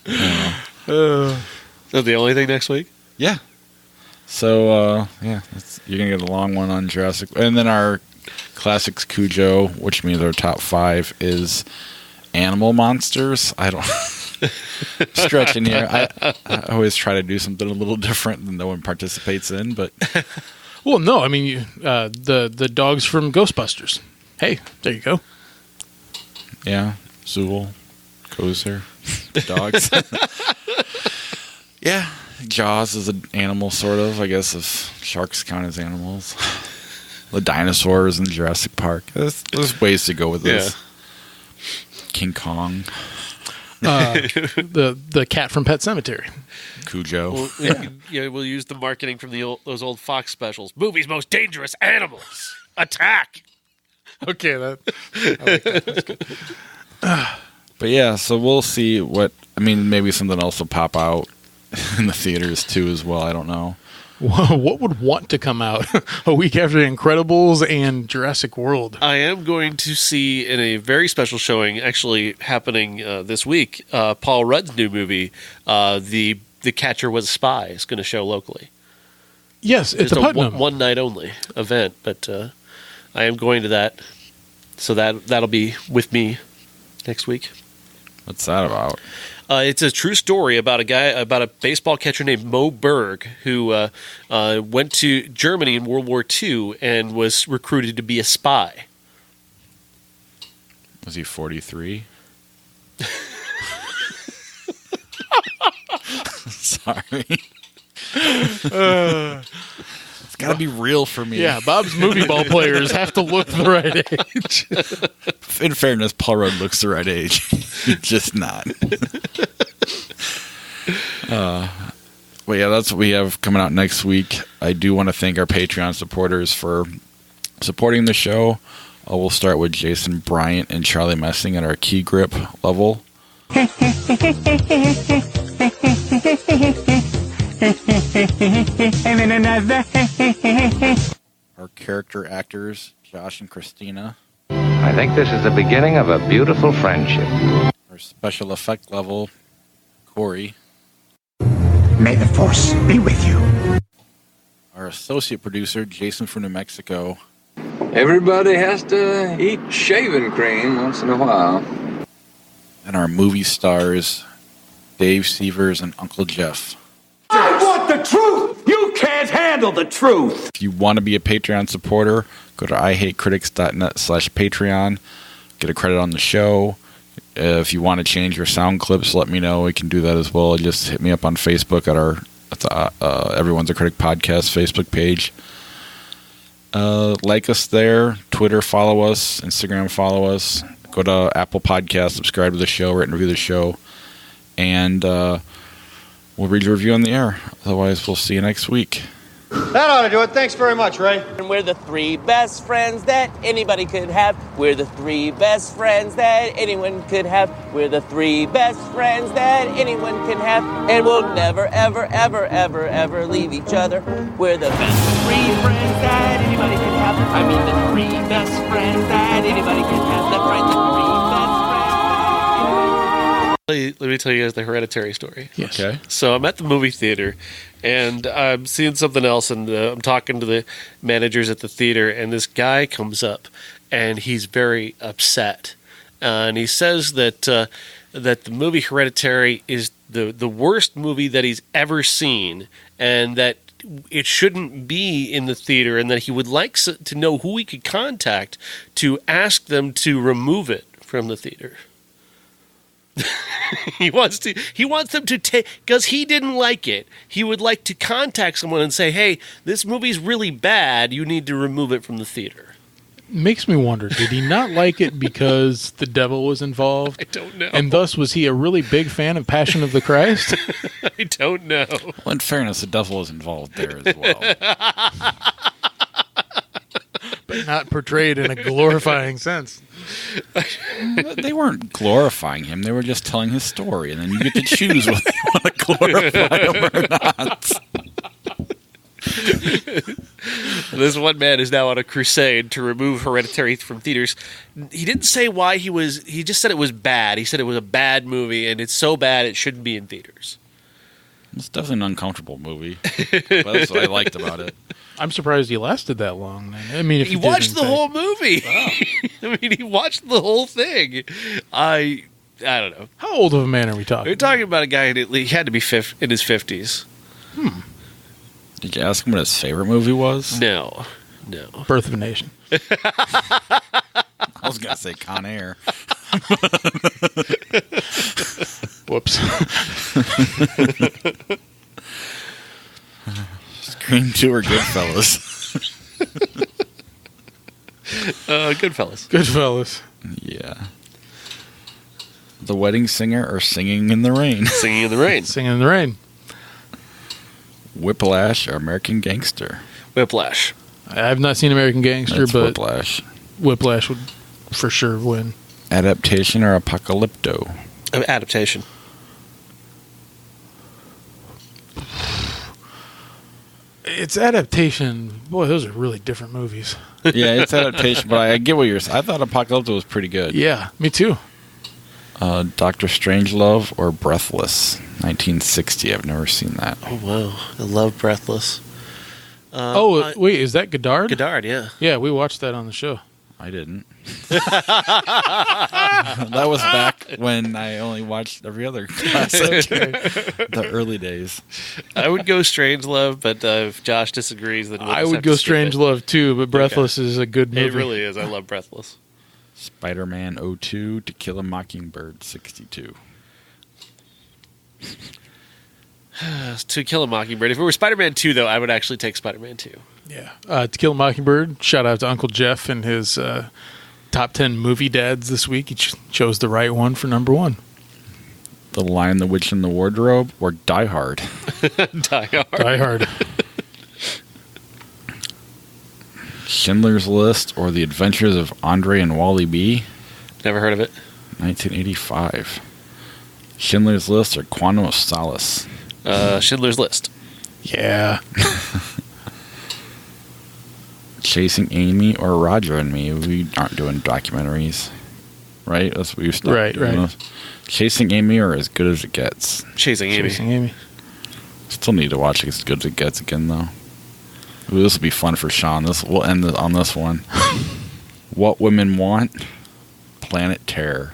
Is that the only thing next week? Yeah. So, you're going to get a long one on Jurassic. And then our Classics Cujo, which means our top 5, is Animal Monsters. I don't... stretching here. I always try to do something a little different than no one participates in, but... Well, no, I mean, the dogs from Ghostbusters. Hey, there you go. Yeah, Zool, Gozer, the dogs. Yeah, Jaws is an animal, sort of, I guess, if sharks count as animals. The dinosaurs in Jurassic Park. There's ways to go with this. King Kong. The cat from Pet Sematary. Cujo. We'll use the marketing from those old Fox specials. Movie's most dangerous animals. Attack. Okay, I like that. That's good. But yeah, so we'll see maybe something else will pop out in the theaters too as well. I don't know. What would want to come out a week after Incredibles and Jurassic World? I am going to see in a very special showing, actually happening this week, Paul Rudd's new movie, The Catcher Was a Spy, is going to show locally. Yes, it's a Putnam. One night only event, but I am going to that, so that'll be with me. next week. What's that about? It's a true story about a baseball catcher named Mo Berg who went to Germany in World War II and was recruited to be a spy. Was he 43? Sorry. It's got to be real for me. Yeah, Bob's movie ball players have to look the right age. In fairness, Paul Rudd looks the right age. Just not. Well, yeah, that's what we have coming out next week. I do want to thank our Patreon supporters for supporting the show. We'll start with Jason Bryant and Charlie Messing at our key grip level. Our character actors, Josh and Christina. I think this is the beginning of a beautiful friendship. Our special effect level, Corey. May the Force be with you. Our associate producer, Jason from New Mexico. Everybody has to eat shaving cream once in a while. And our movie stars, Dave Severs and Uncle Jeff. I want the truth! You can't handle the truth! If you want to be a Patreon supporter, go to ihatecritics.net/Patreon. Get a credit on the show. If you want to change your sound clips, let me know. We can do that as well. Just hit me up on Facebook at our Everyone's a Critic podcast Facebook page. Like us there. Twitter, follow us. Instagram, follow us. Go to Apple Podcasts, subscribe to the show, rate and review the show. And we'll read your review on the air. Otherwise, we'll see you next week. That ought to do it. Thanks very much, Ray. And we're the three best friends that anybody could have. We're the three best friends that anyone could have. We're the three best friends that anyone can have. And we'll never, ever, ever, ever, ever leave each other. We're the best three friends that anybody can have. I mean the three best friends that anybody can have. That's right, the three best friends. Let me tell you guys the Hereditary story. Yes. Okay. So I'm at the movie theater, and I'm seeing something else, and I'm talking to the managers at the theater, and this guy comes up, and he's very upset, and he says that the movie Hereditary is the worst movie that he's ever seen, and that it shouldn't be in the theater, and that he would like to know who he could contact to ask them to remove it from the theater. He wants them to take, because he didn't like it. He would like to contact someone and say, "Hey, this movie's really bad. You need to remove it from the theater." Makes me wonder, did he not like it because the devil was involved? I don't know. And thus, was he a really big fan of Passion of the Christ? I don't know. Well, in fairness, the devil was involved there as well. But not portrayed in a glorifying sense. They weren't glorifying him. They were just telling his story, and then you get to choose whether you want to glorify him or not. This one man is now on a crusade to remove Hereditary from theaters. He didn't say why he just said it was bad. He said it was a bad movie, and it's so bad it shouldn't be in theaters. It's definitely an uncomfortable movie. But that's what I liked about it. I'm surprised he lasted that long. I mean, if he watched the whole movie. Wow. I mean, he watched the whole thing. I don't know. How old of a man are we talking? We're talking about a guy he had to be in his 50s. Did you ask him what his favorite movie was? No. Birth of a Nation. I was going to say Con Air. Whoops. Scream 2 or Goodfellas? Goodfellas. Yeah. The Wedding Singer or Singing in the Rain? Singing in the Rain. Singing in the Rain. Whiplash or American Gangster? Whiplash. I've not seen American Gangster, That's but Whiplash would for sure win. Adaptation or Apocalypto? Adaptation. It's adaptation. Boy, those are really different movies. Yeah, it's adaptation, but I get what you're saying. I thought Apocalypto was pretty good. Yeah, me too. Dr. Strangelove or Breathless? 1960. I've never seen that. Oh, wow. I love Breathless. Wait, is that Godard? Godard, yeah. Yeah, we watched that on the show. I didn't. That was back when I only watched every other classic. The early days. I would go Strangelove, but if Josh disagrees, then I would go Strangelove too, but Breathless is a good movie. It really is. I love Breathless. Spider-Man 02, To Kill a Mockingbird 62. To Kill a Mockingbird. If it were Spider-Man 2, though, I would actually take Spider-Man 2. Yeah. To Kill a Mockingbird. Shout out to Uncle Jeff and his top 10 movie dads this week. He chose the right one for number 1. The Lion, the Witch, and the Wardrobe, or Die Hard? Die Hard. Die Hard. Schindler's List, or The Adventures of Andre and Wally B? Never heard of it. 1985. Schindler's List or Quantum of Solace? Schindler's List. Yeah. Chasing Amy or Roger and Me? We aren't doing documentaries, right? That's what we stopped doing. Right. Chasing Amy or As Good as It Gets? Chasing Amy. Still need to watch As Good as It Gets again, though. Ooh, this will be fun for Sean. We'll end on this one. What Women Want? Planet Terror.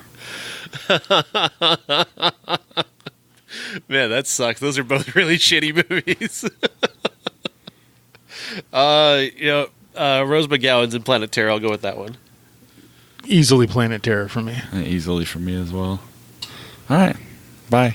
Man, that sucks. Those are both really shitty movies. Rose McGowan's in Planet Terror. I'll go with that one. Easily Planet Terror for me. Easily for me as well. All right. Bye.